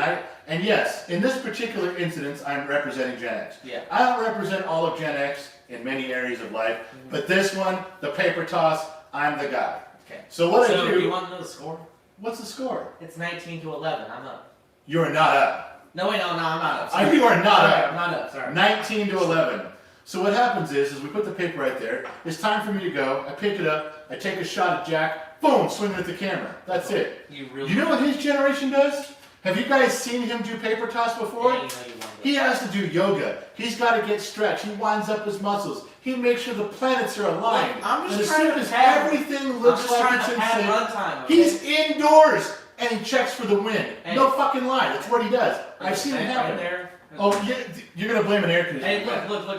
and yes, in this particular instance, I'm representing Gen X. Yeah. I don't represent all of Gen X in many areas of life, but this one, the paper toss, I'm the guy. Okay. So what I So do? you want to know the score? What's the score? It's 19-11. I'm up. You are not up. No, wait, no, I'm not up. You are not Sorry, up. I'm not up. Sorry. 19-11. So what happens is we put the paper right there. It's time for me to go. I pick it up. I take a shot at Jack. Boom! Swing it at the camera. That's it. You really. You know what his generation does? Have you guys seen him do paper toss before? Yeah, you know you want to. He has to do yoga. He's got to get stretched. He winds up his muscles. He makes sure the planets are aligned. Look, I'm just and as trying soon to as pad- everything I'm looks just like trying it's to in pad sync, run time. Okay? he's indoors and he checks for the win. Hey. No fucking lie. That's what he does. I've seen it Right happen. there. Oh, yeah, you're gonna blame an air conditioner. Hey,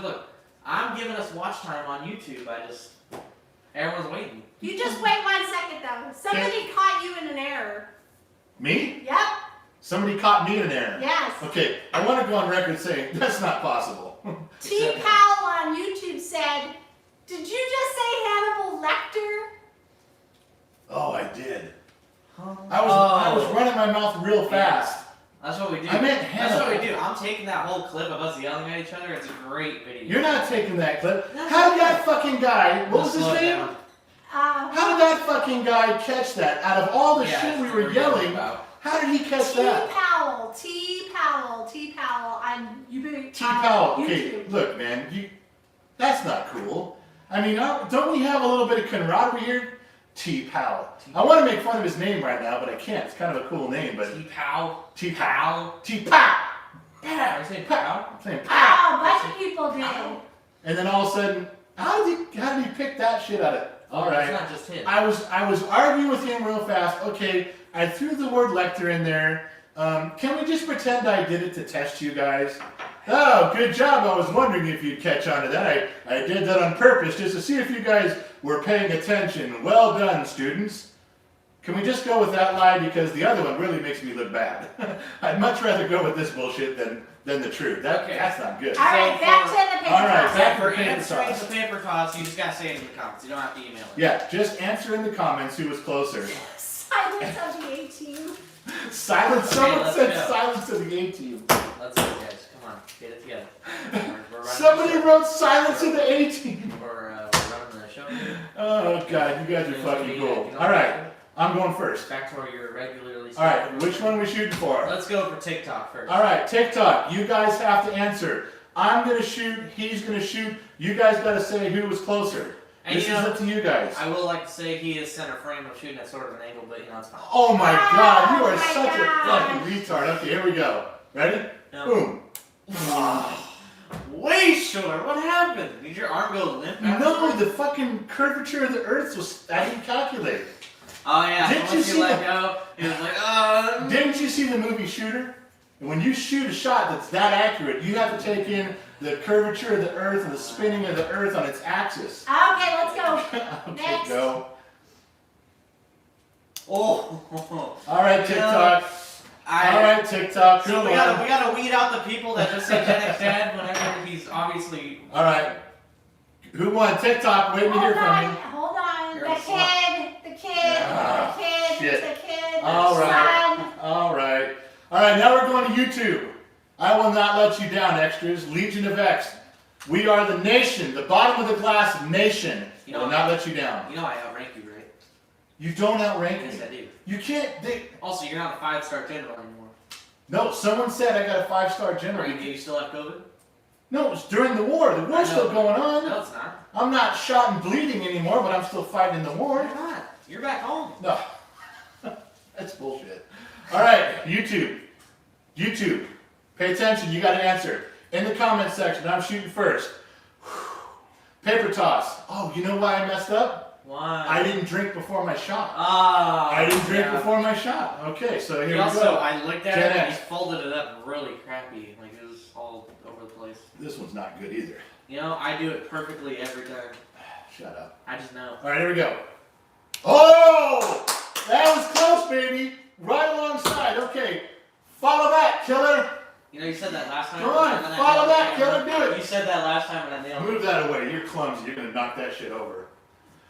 look. I'm giving us watch time on YouTube. Everyone's waiting. You just wait 1 second though. Somebody caught you in an error. Me? Yep. Somebody caught me in an error. Yes. Okay, I want to go on record saying that's not possible. T. Powell on YouTube said, "Did you just say Hannibal Lecter?" Oh, I did. Huh? I was running my mouth real fast. That's what we do. I meant That's what we Hannibal. do. I'm taking that whole clip of us yelling at each other. It's a great video. You're not taking that clip. How did that fucking guy? What was his Slow it name? down. How did that fucking guy catch that? Out of all the Yeah, shit we that's were what yelling, about. how did he catch T. that? Powell on YouTube. T. Powell. Okay, YouTube. look, man, that's not cool. I mean, don't we have a little bit of camaraderie here? T. Powell. I want to make fun of his name right now, but I can't. It's kind of a cool name, but T-Pow. T. Powell. T. Powell. Are you saying pow? I'm saying Powell. Wow, a bunch of people did. And then all of a sudden, how did he pick that shit out of? All It's right. not just him. I was arguing with him real fast. Okay, I threw the word Lecter in there. Can we just pretend I did it to test you guys? Oh, good job. I was wondering if you'd catch on to that. I did that on purpose just to see if you guys were paying attention. Well done, students. Can we just go with that lie because the other one really makes me look bad? I'd much rather go with this bullshit than the truth. That's not good. All right, back to the paper All right, toss. back- For paper answering toss. the paper toss, you just gotta say it in the comments. You don't have to email it. Yeah, just answer in the comments who was closer. Silence of the A-team. Silence. Okay, Someone let's said go. silence to the A-team. Let's go, guys. Come on, get it together. We're running Somebody the show. wrote silence to the A-team. We're running the show here. Oh god, you guys are fucking cool. All right, I'm going first. Back to where you're regularly. All right, which one are we shooting for? Let's go for TikTok first. All right, TikTok. You guys have to answer. I'm gonna shoot. He's gonna shoot. You guys gotta say who was closer. And This you is know, up to you guys. I will like to say he is center frame. I'm shooting at sort of an angle, but it's fine. Oh my god, you Oh are my such a gosh. fucking retard. Okay, here we go. Ready? No. Boom. Way short. What happened? Did your arm go limp? No, the fucking curvature of the Earth was. I didn't calculate. Oh yeah. Didn't so you once see you let the- go, it was like, Didn't you see the movie Shooter? And when you shoot a shot that's that accurate, you have to take in the curvature of the Earth and the spinning of the Earth on its axis. Okay, let's go. Okay, Next. go. Oh. All right, TikTok. All right, TikTok. So Come we on. gotta weed out the people that just say Gen X Dad whenever he's obviously. All right. Who won? TikTok. Waiting to hear from you. Hold on. You're The a slut. kid, Ah, the kid, shit. the kid, All the right. son. All right. All right. Now we're going to YouTube. I will not let you down, extras. Legion of X. We are the nation, the bottom of the glass nation. You I know will not let you down. You know I outrank you, right? You don't outrank Yes, me. I do. You can't. Also, you're not a 5-star general anymore. No, someone said I got a 5-star general. Do you still have COVID? No, it was during the war. The I war's know. still going on. No, it's not. I'm not shot and bleeding anymore, but I'm still fighting in the war. You're not. You're back home. No, that's bullshit. All right, YouTube. YouTube. Pay attention. You got to answer. In the comment section, I'm shooting first. Paper toss. Oh, you know why I messed up? Why? I didn't drink before my shot. Ah. I didn't drink yeah. before my shot. Okay, so here we Also, go. I looked at Gen it and he X. folded it up really crappy. Like it was all over the place. This one's not good either. You know, I do it perfectly every time. Shut up. I just know. All right, here we go. Oh! That was close, baby. Right alongside. Okay. Follow that, killer. You know, you said that last time. Come on, follow that, killer, do it. You said that last time and I nailed it. Move that away. You're clumsy. You're gonna knock that shit over.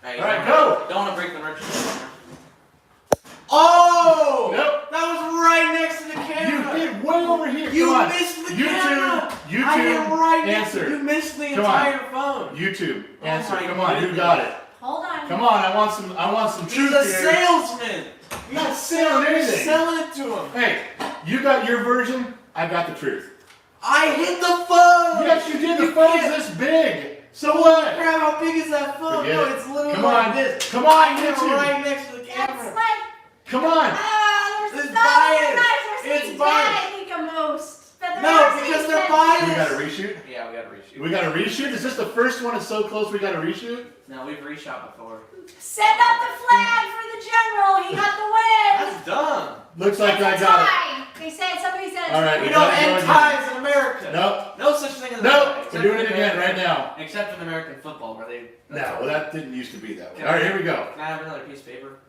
Hey, All right, go. Don't want to break the merchandise. Oh! Nope. That was right next to the camera. You hit way over here. You Come on. missed the YouTube, camera. YouTube, I hit right next. answer. You missed the Come on. entire phone. YouTube, Oh answer. my Come on, who goodness. got it? Hold on. Come on, I want some He's truth a here. salesman. You're not selling You're anything. selling it to him. Hey, you got your version, I got the truth. I hit the phone. Yes, you did. The You phone's can't- this big. So what? Crap, how big is that phone? Forget No, it. it's literally Come like on. this. Come on, I hit YouTube. right next to the It's camera. like, Come on. there's It's no biased. guys are It's saying biased. Dad, I think the most. But the No, rest because is they're that- biased. We got a reshoot? Yeah, we got to reshoot. We got a reshoot? Is this the first one? It's so close we got a reshoot? No, we've reshot before. Send up the flag for the general. He got the win. That's dumb. Looks like It's I a got it. tie. They said somebody said. All right, We we don't gotta go end again. ties in America. Nope. No such thing as a Nope. tie, We're except doing in it again American- right now. Except in American football, where they. No, well, that didn't used to be that way. Can All right, I- here we go. Can I have another piece of paper?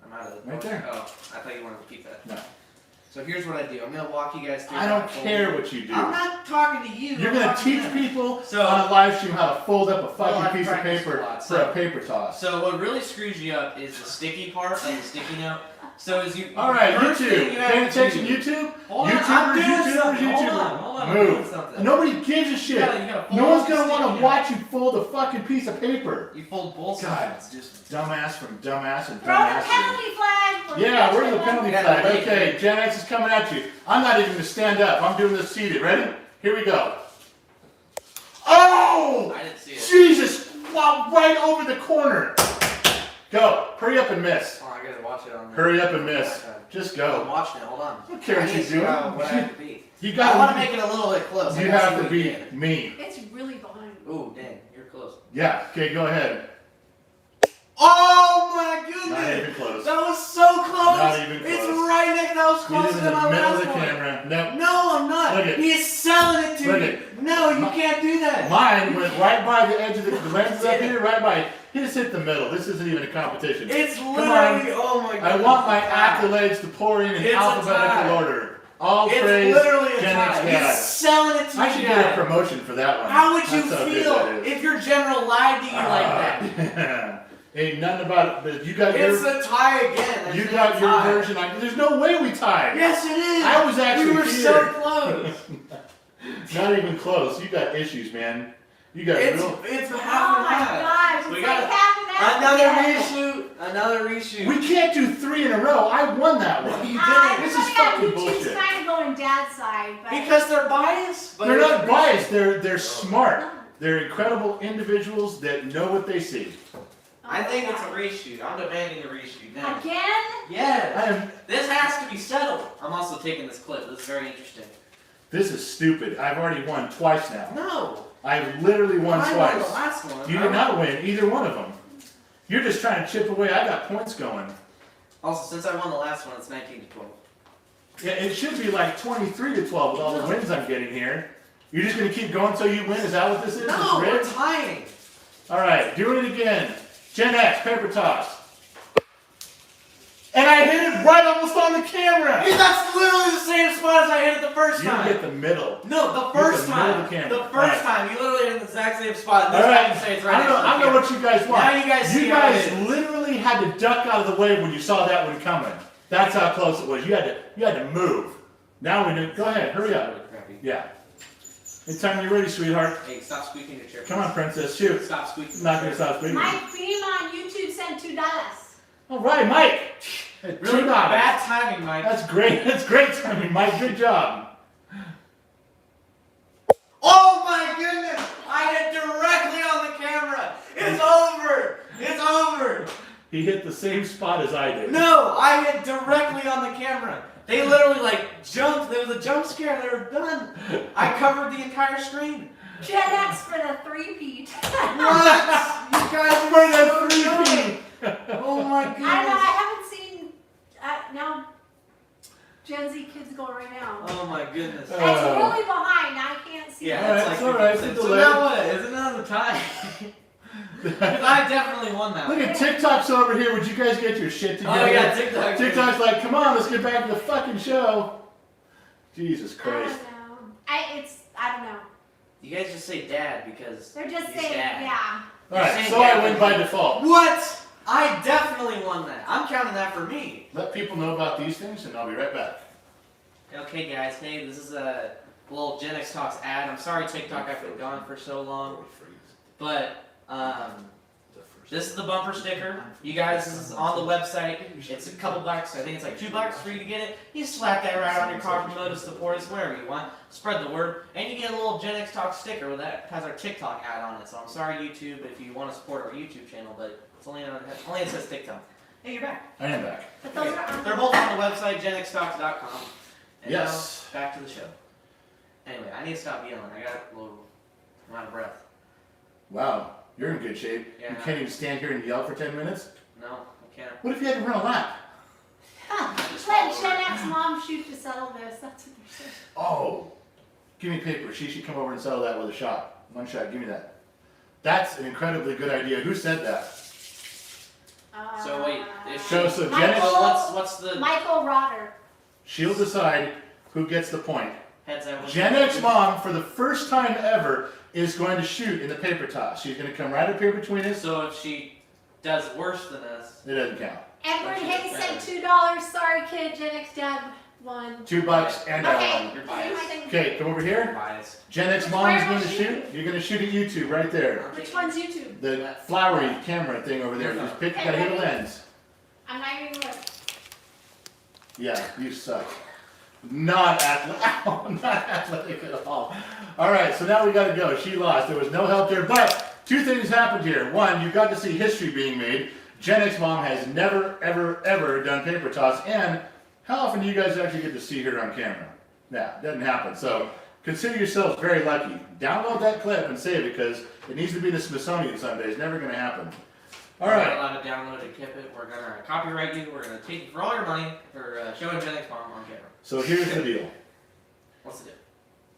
I'm out of it. Right there. Oh, I thought you wanted to keep that. No. So here's what I do. I'm gonna walk you guys through. I how don't fold care it. what you do. I'm not talking to you. You're I'm gonna talking teach to them. people So- on a live stream how to fold up a Well, fucking I've piece of practiced paper a lot, for so- a paper toss. So what really screws you up is the sticky part of the sticky note. So as you. All right, first thing YouTube. you have Paying to attention, do- YouTube. Hold on, I'm doing something. Hold on, I'm doing Move. something. Nobody gives a shit. You gotta fold No one's up the gonna want sticky to note. watch you fold a fucking piece of paper. You fold both God, sides. just dumbass from dumbass and Throw the dumbass. penalty flag. for Yeah, where's the veteran. penalty Yeah, flag? right. Okay, Gen X is coming at you. I'm not even gonna stand up. I'm doing this seated. Ready? Here we go. Oh! I didn't see it. Jesus! Wow, right over the corner. Go. Hurry up and miss. Oh, I gotta watch it on. Hurry up and miss. Just I'm go. watching it. Hold on. I don't care what I you need to do. figure out what I have to be. You I want to gotta. make it a little bit close. I You gotta have see to what be you get. mean. It's really behind. Ooh, dang, you're close. Yeah. Okay, go ahead. Oh my Not goodness! even close. That was so close. Not even It's close. right next. That was He's closer in than the my middle of last the one. camera. No. No, I'm not. Look it. He is selling it to Look me. it. No, you My- can't do that. Mine went right by the edge of the lens up here, right by. He just hit the middle. This isn't even a competition. It's on. literally. Oh my god. I want my accolades to pour in It's a alphabetical tie. order. All It's praise literally a Gen tie. X He's Dad. selling it to I me. should get a promotion for that one. How would you That's how good feel that is. if your general lied to you like that? that? Ain't nothing about it. But you got It's your. a tie again. I You said got your tie. version. There's no way we tied. Yes, it is. I was actually We were here. so close. Not even close. You got issues, man. You got It's real. half Oh and my half. gosh, We it's got like half and half Another again. reshoot. Another reshoot. We can't do 3 in a row. I won that one. You I didn't. This is feel like fucking YouTube's bullshit. kind of going dad's side, but Because they're biased. But They're it's not a biased. reshoot. They're smart. They're incredible individuals that know what they see. I think it's a reshoot. I'm demanding a reshoot now. Again? Yes. I am. This has to be settled. I'm also taking this clip. This is very interesting. This is stupid. I've already won twice now. No. I've literally won I won the twice. last one. You did not win either one of them. You're just trying to chip away. I got points going. Also, since I won the last one, it's 19 to 12. Yeah, it should be like 23 to 12 with all the wins I'm getting here. You're just gonna keep going until you win. Is that what this is? No, It's we're rigged? tying. All right, doing it again. Gen X paper toss. And I hit it right almost on the camera. Hey, that's literally the same spot as I hit it the first You time. hit the middle. No, the You hit first the middle of time. the camera. The first Right. time. You literally hit the exact same spot. And All this right. time you say it's right I know, next to the I know camera. what you guys want. Now you guys see how it is. literally had to duck out of the way when you saw that one coming. That's how close it was. You had to move. Now we do. Go ahead, hurry up. Really crappy. Yeah. Anytime you're ready, sweetheart. Hey, stop squeaking your chair. Come on, princess, shoot. Stop squeaking. I'm not gonna stop speaking. Mike Beam on YouTube sent $2. All right, Mike. Really $2. bad timing, Mike. That's great. That's great timing, Mike. Good job. Oh my goodness! I hit directly on the camera. It's over. It's over. He hit the same spot as I did. No, I hit directly on the camera. They literally like jumped. There was a jump scare. They were done. I covered the entire screen. Gen X for the three-peat. What? You guys For were the so good. 3P. Oh my I don't know, goodness. I haven't seen, now Gen Z kids going right now. Oh my goodness. It's really behind, I can't see Yeah, it. it's Alright, like it's alright, 50%. it's a So delay. now what? Isn't that the tie? Because I definitely won that Look one. at TikTok's over here. Would you guys get your shit together? Oh yeah, TikTok. TikTok's like, come on, let's get back to the fucking show. Jesus I Christ. don't know. I don't know. You guys just say dad because They're just he's saying, dad. yeah. Alright, so I win by default. What? I definitely won that. I'm counting that for me. Let people know about these things and I'll be right back. Okay, guys. Hey, this is a little GenXTalks ad. I'm sorry TikTok I've been gone for so long, but this is the bumper sticker. You guys, this is on the website. It's a couple bucks. I think it's like $2 for you to get it. You slap that right on your car, promote us, support us, wherever you want. Spread the word. And you get a little GenXTalks sticker with that has our TikTok ad on it. So I'm sorry, YouTube, if you want to support our YouTube channel, but it's only it says TikTok. Hey, you're back. I am back. But those are on They're both on the website, GenXTalks.com. And Yes. now, back to the show. Anyway, I need to stop yelling. I got a little, I'm out of breath. Wow, you're in good shape. Yeah. You can't even stand here and yell for 10 minutes? No, I can't. What if you had to run a lap? Let Gen X mom shoot to settle this. That's what they're saying. Oh, give me paper. She should come over and settle that with a shot. One shot, give me that. That's an incredibly good idea. Who said that? So wait, if So Gen X, what's the Michael Rotter. she'll decide who gets the point. heads I Gen X mom, for the first time ever, is going to shoot in the paper toss. She's going to come right up here between us. So if she does worse than us, It doesn't count. Edward Hayes said $2. Sorry, kid. Gen X dad won. $2 and I Okay. won. you're biased. Okay, come over You're here. biased. Gen X mom is going to shoot. You're going to shoot at YouTube right there. Which one's YouTube? The flowery camera thing over there. Just pick, you gotta hit a lens. I'm not even look. Yeah, you suck. Not athletic. Not athletic at all. Alright, so now we gotta go. She lost. There was no help there. But two things happened here. One, you got to see history being made. Gen X mom has never, ever, ever done paper toss. And how often do you guys actually get to see her on camera? Yeah, doesn't happen. So consider yourselves very lucky. Download that clip and save it because it needs to be the Smithsonian someday. It's never gonna happen. We're not Alright. allowed to download and keep it. We're gonna copyright you. We're gonna take you for all your money for showing Gen X mom on camera. So here's the deal. What's the deal?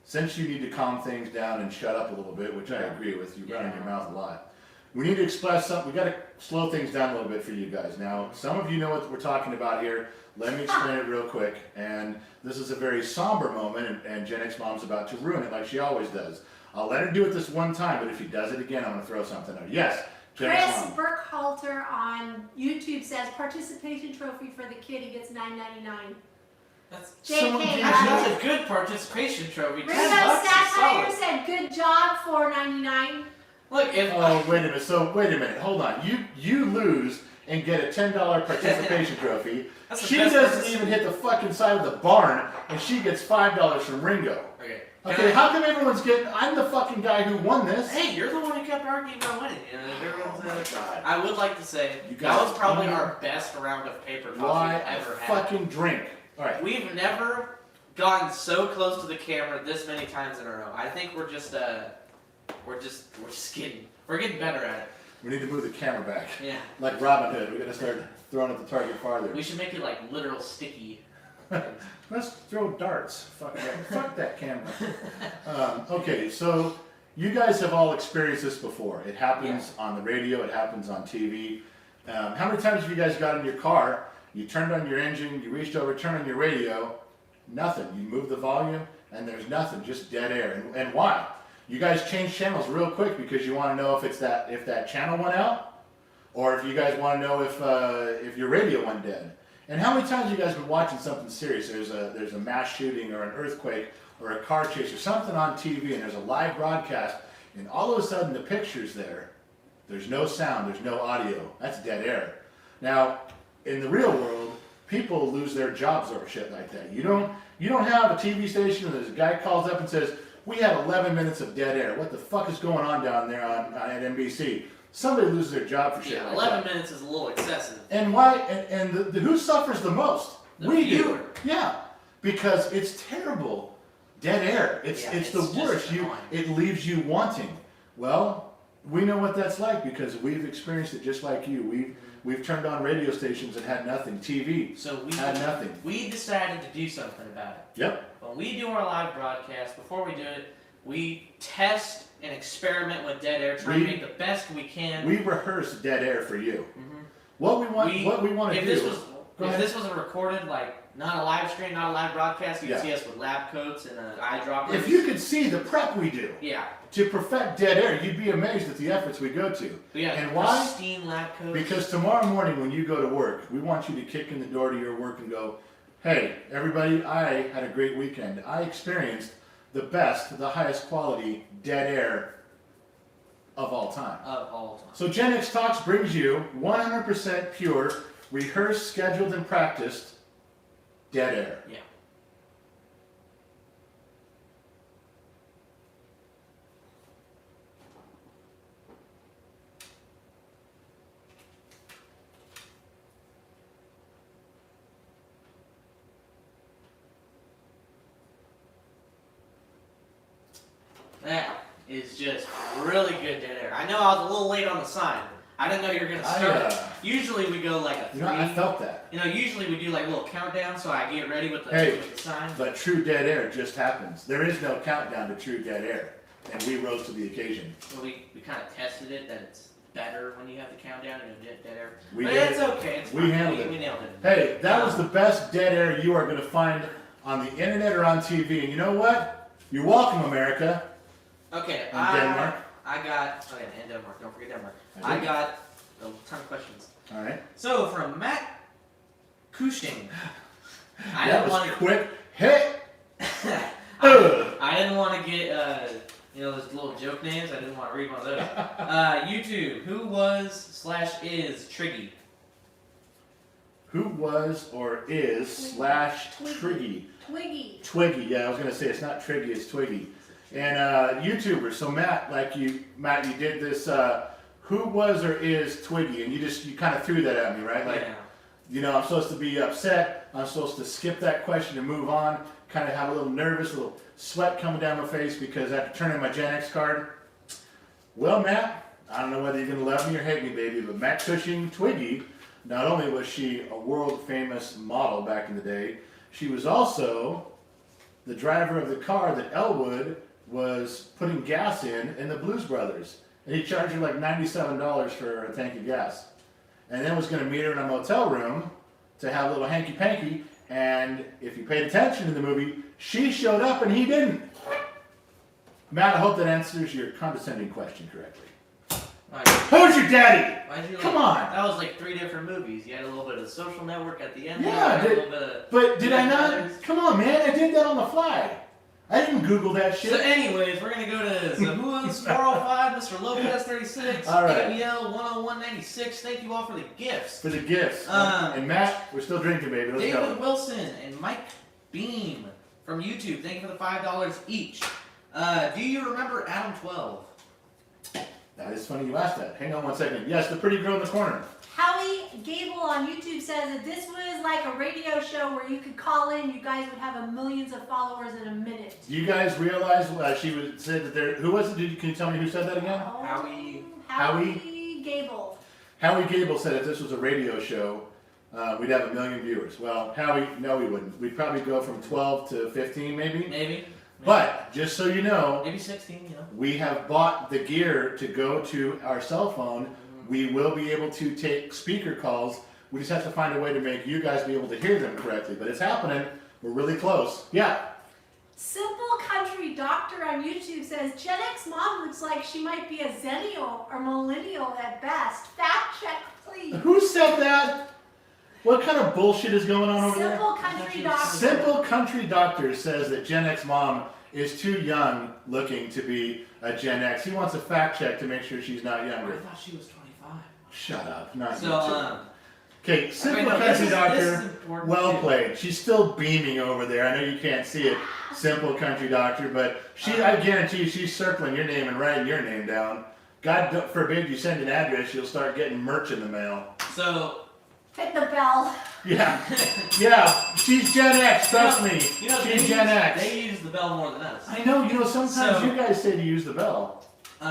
Since you need to calm things down and shut up a little bit, which I agree with, you run in your mouth a lot. We need to express something, we gotta slow things down a little bit for you guys. Now, some of you know what we're talking about here. Let me explain it real quick. And this is a very somber moment, and Gen X Mom's about to ruin it like she always does. I'll let her do it this one time, but if she does it again, I'm gonna throw something at her. Yes, Gen X Chris Mom. Burkhalter on YouTube says participation trophy for the kid. He gets $9.99. That's JK. that's a good participation trophy. $10 Ringo is Satire solid. said good job, $4.99. Look, if Oh, wait a minute. So, wait a minute. Hold on. You lose and get a $10 participation trophy. That's the She best doesn't partic- even hit the fucking side of the barn, and she gets $5 from Ringo. Okay. Okay, how come everyone's getting? I'm the fucking guy who won this. Hey, you're the one who kept arguing about winning. You know, everyone's, God. I would like to say You that guys- was probably our best round of paper toss Why we've ever had. fucking drink? All right. We've never gotten so close to the camera this many times in a row. I think we're just getting better at it. We need to move the camera back. Yeah. Like Robin Hood, we're gonna start throwing at the target farther. We should make it like literal sticky. Let's throw darts. Fuck that. Fuck that camera. Okay, so you guys have all experienced this before. It happens on the radio. It happens on TV. How many times have you guys got in your car? You turned on your engine. You reached over, turned on your radio. Nothing. You move the volume, and there's nothing. Just dead air. And why? You guys change channels real quick because you want to know if that channel went out, or if you guys want to know if your radio went dead. And how many times have you guys been watching something serious? There's a mass shooting or an earthquake or a car chase or something on TV, and there's a live broadcast, and all of a sudden the picture's there. There's no sound, there's no audio. That's dead air. Now, in the real world, people lose their jobs over shit like that. You don't have a TV station and there's a guy calls up and says, "We had 11 minutes of dead air. What the fuck is going on down there at NBC?" Somebody loses their job for shit Yeah, like 11 that. minutes is a little excessive. And why? And the who suffers the most? The We viewer. do. Yeah, because it's terrible. Dead air. It's the just worst. annoying. It leaves you wanting. Well, we know what that's like because we've experienced it just like you. We've turned on radio stations and had nothing. TV So had nothing. we decided to do something about it. Yep. When we do our live broadcast, before we do it, we test and experiment with dead air, try to make the best we can. We rehearse dead air for you. Mhm. What we want to If do. this was Go If ahead. this was a recorded, like, not a live stream, not a live broadcast, you'd Yeah. see us with lab coats and eyedroppers. If you could see the prep we do Yeah. to perfect dead air, you'd be amazed at the efforts we go to. But yeah, And why? pristine lab coats. Because tomorrow morning when you go to work, we want you to kick in the door to your work and go, hey, everybody, I had a great weekend. I experienced the best, the highest quality dead air of all time. Of all time. So GenXTalks brings you 100% pure, rehearsed, scheduled, and practiced dead air. Yeah. That is just really good dead air. I know I was a little late on the sign. I didn't know you were gonna start. Usually we go like a 3. You know, I felt that. You know, usually we do like a little countdown, so I get ready with the, Hey. with the sign. But true dead air just happens. There is no countdown to true dead air. And we rose to the occasion. So we kind of tested it that it's better when you have the countdown and dead air. We But did it's it. okay. It's We fine. handled it. We nailed it. Hey, that was the best dead air you are going to find on the internet or on TV. And you know what? You're welcome, America. Okay. And Denmark. I got. Oh yeah, and Denmark. Don't forget Denmark. I I did. got a ton of questions. All right. So from Matt Cushing. I That didn't was want to. quick. Hey! I didn't want to get those little joke names. I didn't want to read one of those. YouTube. Who was/is Triggy? Who was or is / Triggy? Twiggy. Twiggy. Yeah, I was going to say it's not Triggy, it's Twiggy. And YouTubers. So Matt, you did this. Who was or is Twiggy? And you kind of threw that at me, right? Like, Yeah. you know, I'm supposed to be upset. I'm supposed to skip that question and move on. Kind of have a little nervous, a little sweat coming down my face because I have to turn in my Gen X card. Well, Matt, I don't know whether you're going to love me or hate me, baby, but Matt Cushing Twiggy, not only was she a world famous model back in the day, she was also the driver of the car that Elwood was putting gas in the Blues Brothers. And he charged her like $97 for a tank of gas. And then was going to meet her in a motel room to have a little hanky-panky. And if you paid attention in the movie, she showed up and he didn't. Matt, I hope that answers your condescending question correctly. Who's your daddy? Why'd you Come on. That was like 3 different movies. You had a little bit of Social Network at the end. Yeah, there, a little bit of... But did I Brothers. not? Come on, man. I did that on the fly. I didn't Google that shit. So anyways, we're going to go to Zahua's 405, Mr. Lopez 36, All right. ABL 10196. Thank you all for the gifts. For the gifts. Um, And Matt, we're still drinking, baby. Let's David go. Wilson and Mike Beam from YouTube. Thank you for the $5 each. Do you remember Adam 12? That is funny you asked that. Hang on one second. Yes, the pretty girl in the corner. Howie Gable on YouTube says that this was like a radio show where you could call in, you guys would have millions of followers in a minute. Do you guys realize said that there? Who was it? Can you tell me who said that again? Howie Gable. Howie Gable said if this was a radio show, we'd have 1 million viewers. Well, Howie, no, we wouldn't. We'd probably go from 12 to 15, maybe. Maybe. But just so you know, Maybe 16, you know. we have bought the gear to go to our cell phone. We will be able to take speaker calls. We just have to find a way to make you guys be able to hear them correctly. But it's happening. We're really close. Yeah. Simple Country Doctor on YouTube says Gen X mom looks like she might be a zennial or millennial at best. Fact check, please. Who said that? What kind of bullshit is going on over there? Simple Country Doctor. Simple Country Doctor says that Gen X mom is too young looking to be a Gen X. He wants a fact check to make sure she's not I younger. thought she was 25. Shut up. Not So, you two. Okay, Simple no, Country this Doctor, is important well too. played. She's still beaming over there. I know you can't see it, Simple Country Doctor, but I guarantee you she's circling your name and writing your name down. God forbid you send an address, you'll start getting merch in the mail. So, Hit the bell. Yeah, yeah, she's Gen X, trust me. She's Gen X. They use the bell more than us. I know, sometimes So- you guys say to use the bell. This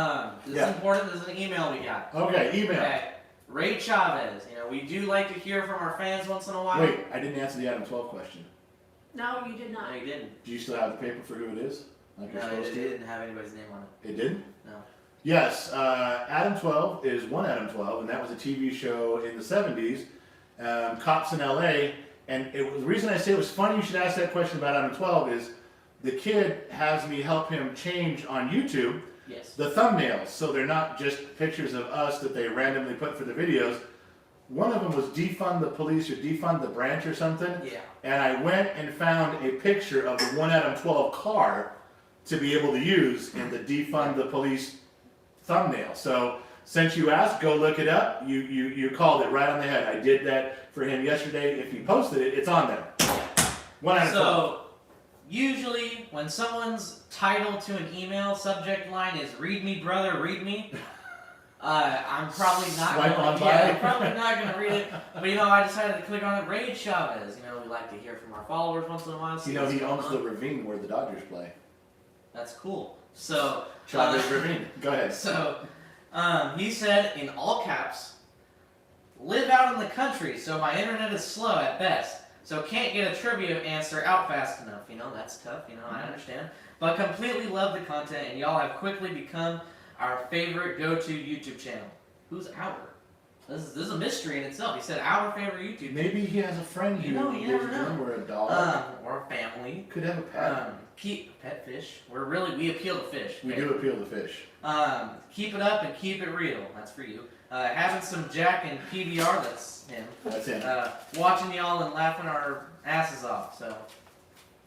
Yeah. is important. This is an email we got. Okay, email. Okay. Ray Chavez. We do like to hear from our fans once in a while. Wait, I didn't answer the Adam 12 question. No, you did not. No, you didn't. Do you still have the paper for who it is? Like you're No, supposed it to? didn't have anybody's name on it. It didn't? No. Yes, Adam 12 is one Adam 12, and that was a TV show in the 70s. cops in LA. And the reason I say it was funny you should ask that question about Adam 12 is the kid has me help him change on YouTube the thumbnails, so they're not just pictures of us that they randomly put for the videos. One of them was defund the police or defund the branch or something. Yeah. And I went and found a picture of the one Adam 12 car to be able to use in the defund the police thumbnail. So since you asked, go look it up. You called it right on the head. I did that for him yesterday. If he posted it, it's on there. One Adam 12. So usually when someone's title to an email subject line is "Read me, brother, read me," I'm probably not I'm probably not gonna read it. But I decided to click on it. Raid Chavez. We like to hear from our followers once in a while. He owns the ravine where the Dodgers play. That's cool. So Chavez Ravine. Go ahead. So he said in all caps, "Live out in the country, so my internet is slow at best. So can't get a trivia answer out fast enough." That's tough. I understand. But completely love the content, and y'all have quickly become our favorite go-to YouTube channel. Who's our? This is a mystery in itself. He said our favorite YouTube channel. Maybe he has a friend who you never know. Or a dog. Or a family. Could have a pet. Pet fish. We appeal to fish. We do appeal to fish. Keep it up and keep it real. That's for you. Having some Jack and PBR. That's him. That's him. Watching y'all and laughing our asses off. So.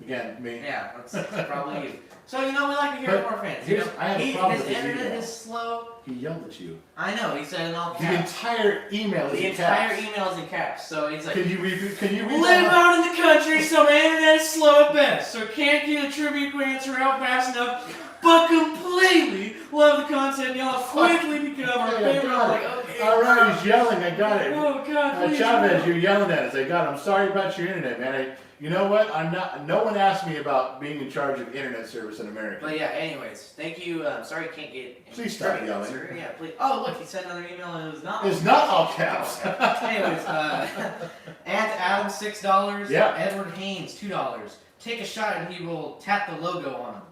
Again, me. Yeah, that's probably you. So we like to hear from our fans. I have a problem with his his internet email. is slow. He yelled at you. I know. He said in all The caps. entire email is The in entire caps. email is in caps. So he's like, Can you read "Live that? out in the country, so my internet is slow at best. So can't get a trivia answer out fast enough. But completely love the content. Y'all quickly become our Hey, I favorite." got I'm it. like, okay. All right, he's yelling. I got it. Oh God, please. Chavez, you're yelling at us. I got it. I'm sorry about your internet, man. You know what? I'm not. No one asked me about being in charge of internet service in America. But yeah, anyways, thank you. Sorry you can't get any Please stop trivia yelling. answer. Yeah, please. Oh, look, he sent another email and it was not. It's not all caps. Anyways, Aunt Adam $6. Yeah. Edward Haynes $2. Take a shot and he will tap the logo on him.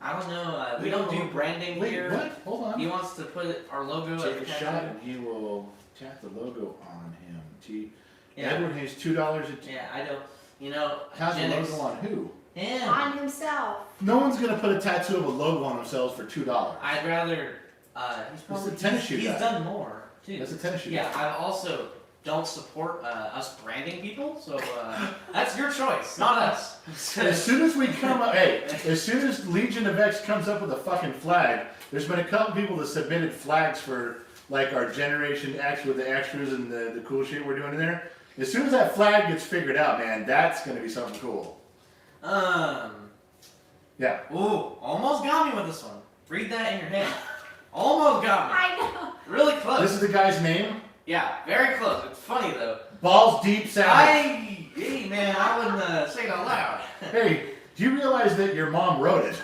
I don't know. We don't do branding Wait, here. what? Hold on. He wants to put our logo. Take as a tattoo. shot and he will tap the logo on him. Yeah. Edward Hayes, $2. Yeah, I don't. How's the Gen logo on who? Him. On himself. No one's gonna put a tattoo of a logo on themselves for $2. I'd rather. That's a tennis shoe He's guy. done more too. That's a tennis shoe. Yeah, I also don't support us branding people, so that's your choice, not us. As soon as we come up, as soon as Legion of X comes up with a fucking flag, there's been a couple people that submitted flags for like our Generation X with the extras and the cool shit we're doing in there. As soon as that flag gets figured out, man, that's gonna be something cool. Yeah. Ooh, almost got me with this one. Read that in your head. Almost got me. I know. Really close. This is the guy's name? Yeah, very close. It's funny though. Balls Deep Savage. Hey man, I wouldn't say it out loud. Hey, do you realize that your mom wrote it?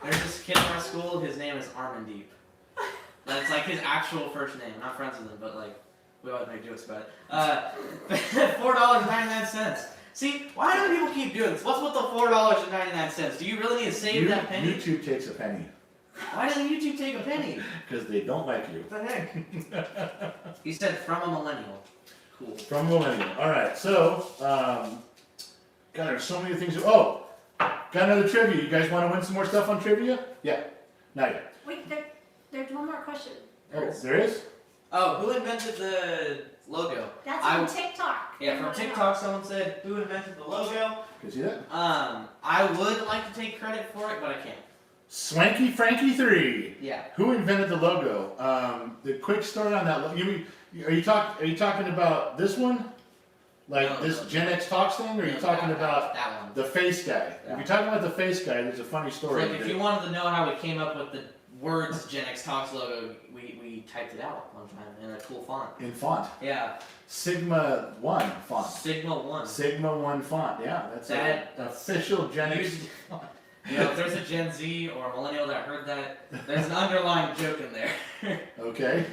There's this kid in our school, his name is Armandeep. That's like his actual first name. I'm not friends with him, but like, we always make jokes about it. $4.99. See, why do people keep doing this? What's with the $4.99? Do you really need to save that penny? YouTube takes a penny. Why doesn't YouTube take a penny? Because they don't like you. What the heck? He said from a millennial. Cool. From Millennium. Alright, so, God, there's so many things. Oh! Got another trivia. You guys want to win some more stuff on trivia? Yeah. Not yet. Wait, there's one more question. Oh, there is? Oh, who invented the logo? That's on TikTok. Yeah, from TikTok someone said, who invented the logo? Can you see that? I would like to take credit for it, but I can't. Swanky Frankie 3. Yeah. Who invented the logo? The quick story on that. Are you talking about this one? Like No, this no. GenXTalks thing? Or are you talking about that one? the face guy? Yeah. If you're talking about the face guy, there's a funny story. Like if you wanted to know how we came up with the words GenXTalks logo, we typed it out one time in a cool font. In font. Yeah. Sigma 1 font. Sigma 1. Sigma 1 font. Yeah, that's an official GenX. If there's a Gen Z or a millennial that heard that, there's an underlying joke in there. Okay.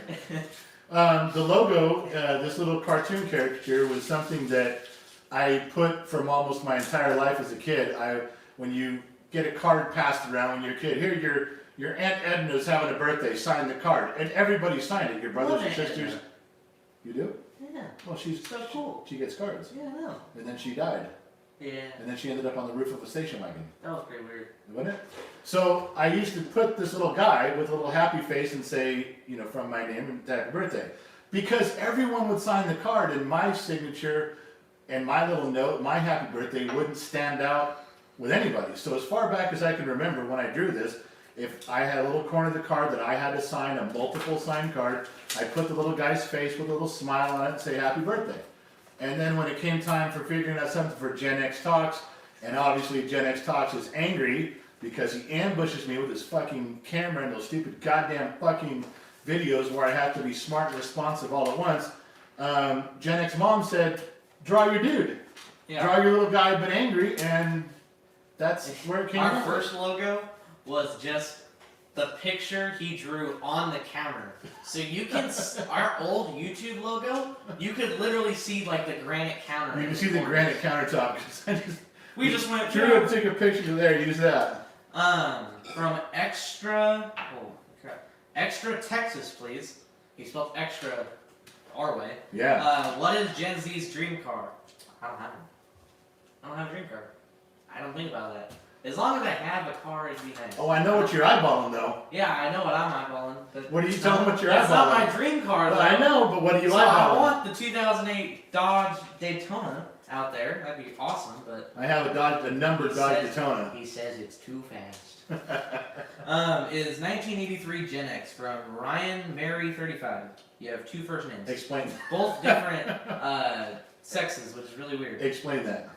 The logo, this little cartoon caricature, was something that I put from almost my entire life as a kid. When you get a card passed around when you're a kid, here your Aunt Edna's having a birthday, sign the card, and everybody signed it. Your brothers and sisters. You do? Yeah. Well, she's So cool. She gets cards. Yeah, I know. And then she died. Yeah. And then she ended up on the roof of a station wagon. That was pretty weird. Wasn't it? So I used to put this little guy with a little happy face and say, you know, from my name and happy birthday. Because everyone would sign the card and my signature and my little note, my happy birthday, wouldn't stand out with anybody. So as far back as I can remember when I drew this, if I had a little corner of the card that I had to sign, a multiple sign card, I put the little guy's face with a little smile on it and say happy birthday. And then when it came time for figuring out something for GenXTalks, and obviously GenXTalks is angry because he ambushes me with his fucking camera and those stupid goddamn fucking videos where I have to be smart and responsive all at once, GenX Mom said, draw your dude. Yeah. Draw your little guy but angry, and that's where it came Our from. first logo was just the picture he drew on the counter. So you can, our old YouTube logo, you could literally see like the granite counter. You can see the granite countertop. 'Cause I just We just went drew it, took a picture there, use that. From extra, oh crap, extra Texas, please. He spelled extra our way. Yeah. What is Gen Z's dream car? I don't have one. I don't have a dream car. I don't think about that. As long as I have a car, it'd be nice. Oh, I know what you're eyeballing though. Yeah, I know what I'm eyeballing. But What are you telling what you're That's not eyeballing? my dream car, though. Well, I know, but what are you So I eyeballing? want the 2008 Dodge Daytona out there. That'd be awesome, but I have a numbered Dodge Daytona. he says it's too fast. Is 1983 Gen X from Ryan Mary 35. You have two first names. Explain. Both different sexes, which is really weird. Explain that.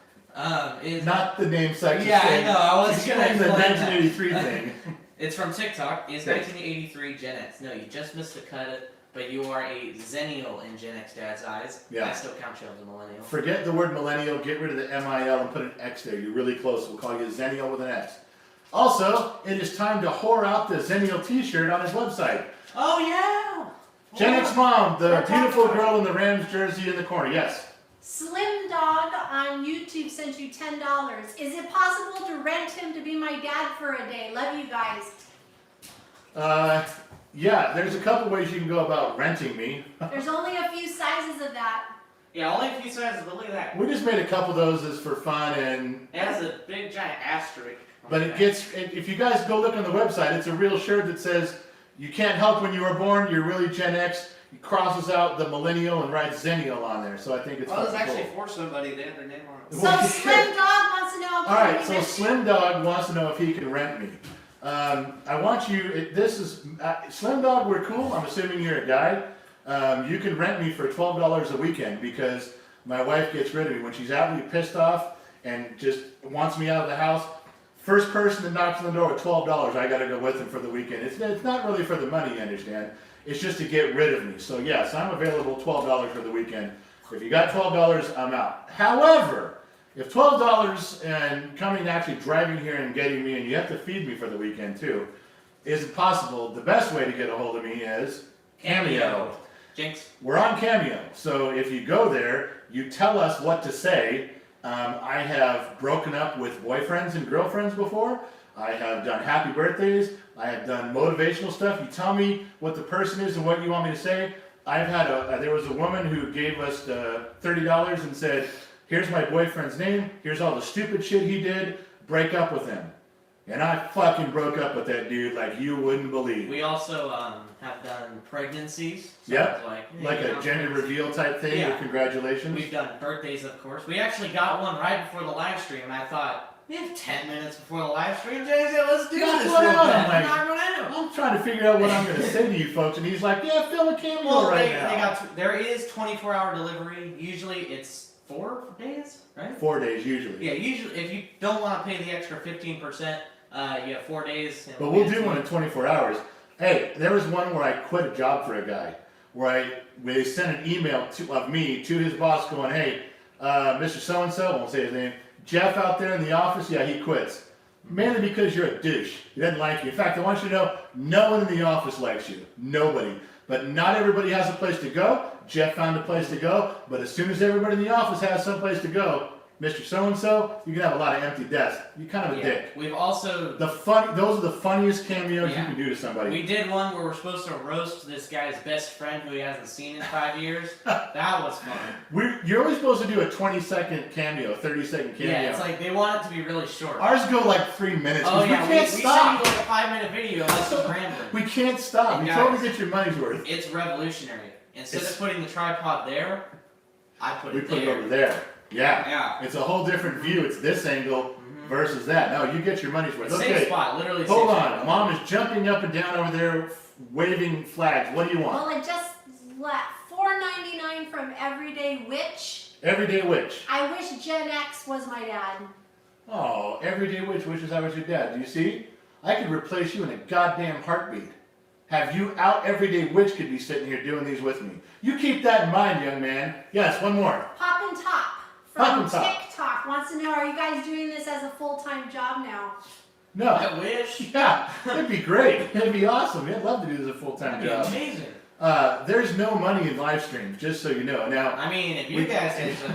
Is Not the name section. Yeah, I know. I was gonna Explain the explain that. 1983 thing. It's from TikTok. Is Okay. 1983 Gen X? No, you just missed the cut. But you are a Zennial in Gen X Dad's eyes. Yeah. I still count you as a millennial. Forget the word millennial. Get rid of the MIL and put an X there. You're really close. We'll call you Zennial with an X. Also, it is time to whore out the Zennial T-shirt on his website. Oh yeah. Gen X Mom, the We're beautiful talking- girl in the Rams jersey in the corner. Yes. Slim Dog on YouTube sent you $10. Is it possible to rent him to be my dad for a day? Love you guys. Yeah, there's a couple ways you can go about renting me. There's only a few sizes of that. Yeah, only a few sizes, but look at that. We just made a couple of those as for fun, and It has a big giant asterisk. on but the it back. gets. If you guys go look on the website, it's a real shirt that says you can't help when you were born. You're really Gen X. It crosses out the millennial and writes Zennial on there. So I think it's. Well, it's fucking actually cool. for somebody. They have their name on it. So Well, Slim Dog wants to know. All right, so Slim Dog wants to know if he can rent me. I want you. This is Slim Dog. We're cool. I'm assuming you're a guy. You can rent me for $12 a weekend because my wife gets rid of me when she's absolutely pissed off and just wants me out of the house. First person that knocks on the door with $12, I got to go with them for the weekend. It's not really for the money, you understand. It's just to get rid of me. So yes, I'm available $12 for the weekend. If you got $12, I'm out. However, if $12 and coming actually driving here and getting me, and you have to feed me for the weekend too, isn't possible, the best way to get a hold of me is Cameo. Jinx. We're on Cameo, so if you go there, you tell us what to say. I have broken up with boyfriends and girlfriends before. I have done happy birthdays. I have done motivational stuff. You tell me what the person is and what you want me to say. I've had there was a woman who gave us $30 and said, here's my boyfriend's name, here's all the stupid shit he did, break up with him. And I fucking broke up with that dude like you wouldn't believe. We also have done pregnancies. So Yep. it's Like a gender reveal type thing, Yeah. or congratulations. We've done birthdays, of course. We actually got one right before the live stream. I thought, we have 10 minutes before the live stream. Jay said, let's do That's this what real I'm quick. like. Knock it out. I'm trying to figure out what I'm going to say to you folks, and he's like, yeah, fill a Cameo Well, right they now. got there is 24-hour delivery. Usually it's 4 days, right? 4 days usually. Yeah, usually if you don't want to pay the extra 15%, you have 4 days. and But we'll we'll get it do to one you. in 24 hours. Hey, there was one where I quit a job for a guy, where they sent an email of me to his boss going, hey, Mr. So-and-so, I won't say his name, Jeff out there in the office, yeah, he quits. Mainly because you're a douche. He doesn't like you. In fact, I want you to know, no one in the office likes you. Nobody. But not everybody has a place to go. Jeff found a place to go, but as soon as everybody in the office has some place to go, Mr. So-and-so, you can have a lot of empty desks. You're kind of a dick. We've also Those are the funniest cameos you can do to somebody. We did one where we're supposed to roast this guy's best friend who he hasn't seen in 5 years. That was fun. You're only supposed to do a 20-second cameo, 30-second cameo. Yeah, it's like they want it to be really short. Ours go like 3 minutes. Oh yeah, we can't stop. We send you like a 5-minute video of us rambling. We can't stop. And You guys, totally get your money's worth. It's revolutionary. Instead of putting the tripod there, I put We it put there. it over there. Yeah. Yeah. It's a whole different view. It's this angle versus that. No, you get your money's worth. Same Okay. spot, literally. Hold same on. spot. Mom is jumping up and down over there, waving flags. What do you want? Well, it just left $4.99 from Everyday Witch. Everyday Witch. I wish Gen X was my dad. Oh, Everyday Witch wishes I was your dad. Do you see? I could replace you in a goddamn heartbeat. Have you out Everyday Witch could be sitting here doing these with me. You keep that in mind, young man. Yes, one more. Pop and Top Pop from and Top. TikTok wants to know, are you guys doing this as a full-time job now? No. I wish. Yeah, it'd be great. It'd be awesome. I'd love to do this as a full-time That'd be job. amazing. There's no money in live streams, just so you know. Now, I mean, if you guys say so.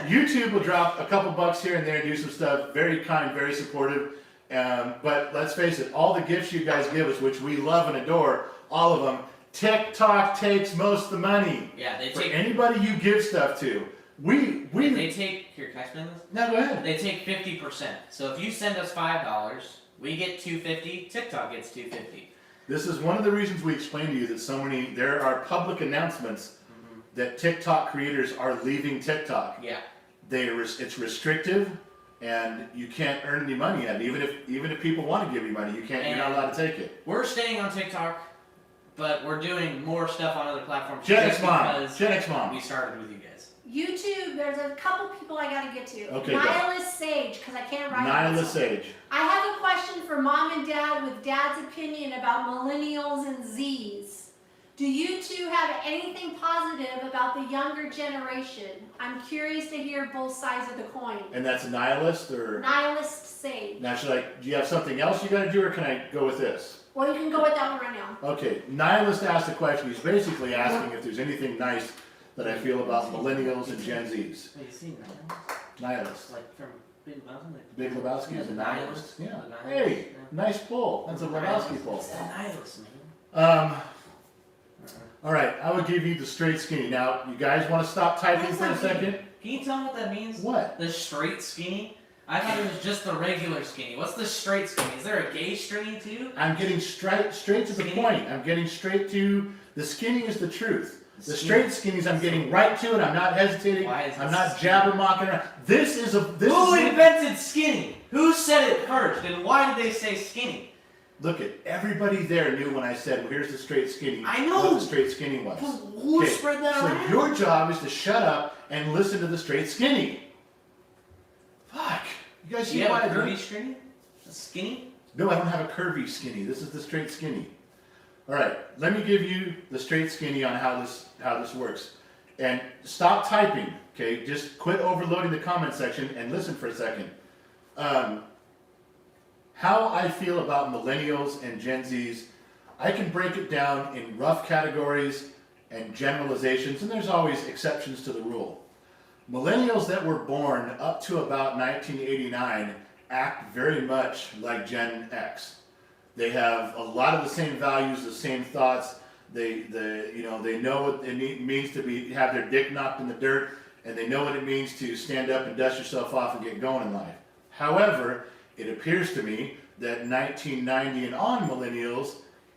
YouTube will drop a couple bucks here and there, do some stuff. Very kind, very supportive. But let's face it, all the gifts you guys give us, which we love and adore, all of them, TikTok takes most of the money. Yeah, they For take. anybody you give stuff to, we They take. Here, can I explain this? no, go ahead. They take 50%. So if you send us $5, we get $2.50. TikTok gets $2.50. This is one of the reasons we explained to you that there are public announcements that TikTok creators are leaving TikTok. Yeah. It's restrictive, and you can't earn any money at it. Even if people want to give you money, you can't. You're not allowed to take it. We're staying on TikTok, but we're doing more stuff on other platforms. Gen just X Mom. because Gen X Mom. We started with you guys. YouTube, there's a couple people I gotta get to. Okay, go. Nihilist Sage, because I can't write Nihilist it. Sage. I have a question for Mom and Dad with Dad's opinion about millennials and Zs. Do you two have anything positive about the younger generation? I'm curious to hear both sides of the coin. And that's a nihilist, or Nihilist Sage. now do you have something else you got to do, or can I go with this? Well, you can go with that one right now. Okay, nihilist asked a question. He's basically asking if there's anything nice that I feel about millennials and Gen Zs. Have you seen that? Nihilist. Like from Big Lebowski? Big Lebowski is a the nihilist. nihilist. Yeah. The nihilist, Hey, nice pull. That's a Lebowski pull. It's the nihilist, man. All right, I would give you the straight skinny. Now, you guys want to stop typing for a second? Can you tell me what that means? What? The straight skinny? I thought it was just the regular skinny. What's the straight skinny? Is there a gay skinny too? I'm getting straight to the Skinny? point. I'm getting straight to the skinny is the truth. The Skinny. straight skinnies, I'm getting right to it. I'm not hesitating. Why is I'm this not skinny? jabbermocking around. This is Who invented skinny? Who said it first? And why did they say skinny? Look at everybody there knew when I said, well, here's the straight skinny. I know. What the straight skinny was. Who Okay, spread that so around? your job is to shut up and listen to the straight skinny. Fuck. You guys Do see you why have I a do curvy it? skinny? A skinny? No, I don't have a curvy skinny. This is the straight skinny. All right, let me give you the straight skinny on how this works. And stop typing, okay? Just quit overloading the comment section and listen for a second. How I feel about millennials and Gen Zs, I can break it down in rough categories and generalizations, and there's always exceptions to the rule. Millennials that were born up to about 1989 act very much like Gen X. They have a lot of the same values, the same thoughts. They know what it means to have their dick knocked in the dirt, and they know what it means to stand up and dust yourself off and get going in life. However, it appears to me that 1990 and on millennials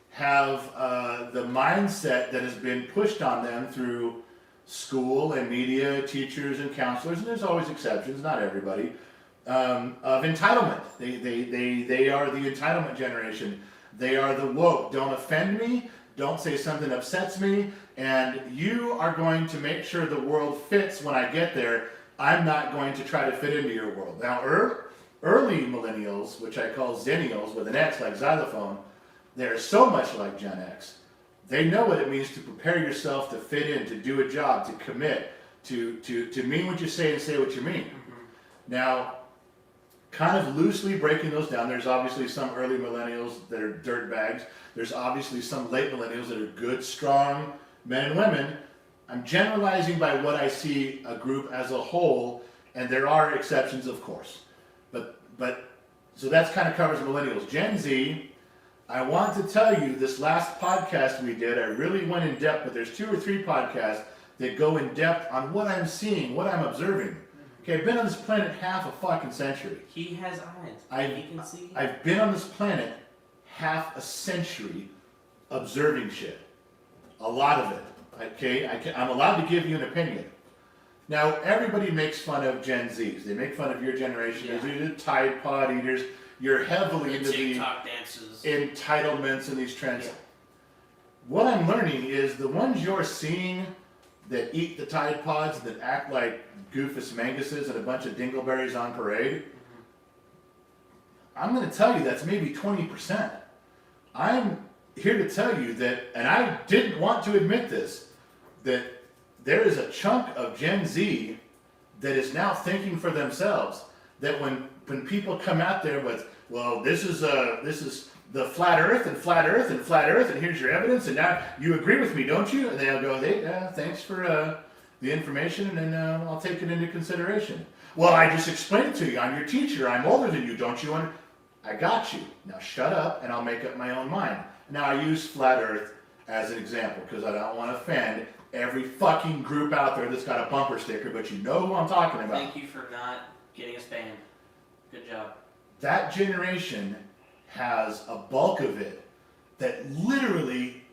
have the mindset that has been pushed on them through school and media, teachers and counselors, and there's always exceptions, not everybody, of entitlement. They are the entitlement generation. They are the woke. Don't offend me. Don't say something upsets me. And you are going to make sure the world fits when I get there. I'm not going to try to fit into your world. Now, early millennials, which I call Zennials with an X like xylophone, they're so much like Gen X. They know what it means to prepare yourself to fit in, to do a job, to commit, to mean what you say and say what you mean. Now, kind of loosely breaking those down, there's obviously some early millennials that are dirtbags. There's obviously some late millennials that are good, strong men and women. I'm generalizing by what I see a group as a whole and there are exceptions, of course. But so that's kind of covers millennials. Gen Z, I want to tell you, this last podcast we did, I really went in depth, but there's 2 or 3 podcasts that go in depth on what I'm seeing, what I'm observing. Okay, I've been on this planet half a fucking century. He has eyes. He can see. I've been on this planet half a century observing shit. A lot of it. Okay, I'm allowed to give you an opinion. Now, everybody makes fun of Gen Zs. They make fun of your generation. Yeah. You're the Tide Pod eaters. You're heavily into the TikTok dances. entitlements and these trends. Yeah. What I'm learning is the ones you're seeing that eat the Tide Pods, that act like Goofus Manguses and a bunch of dingleberries on parade, I'm going to tell you that's maybe 20%. I'm here to tell you that, and I didn't want to admit this, that there is a chunk of Gen Z that is now thinking for themselves, that when people come out there with, well, this is the flat earth and flat earth and flat earth, and here's your evidence, and now you agree with me, don't you? And they'll go, hey, thanks for the information, and I'll take it into consideration. Well, I just explained it to you. I'm your teacher. I'm older than you, don't you? I got you. Now shut up, and I'll make up my own mind. Now I use flat earth as an example because I don't want to offend every fucking group out there that's got a bumper sticker, but you know who I'm talking about. Thank you for not getting us banned. Good job. That generation has a bulk of it that literally,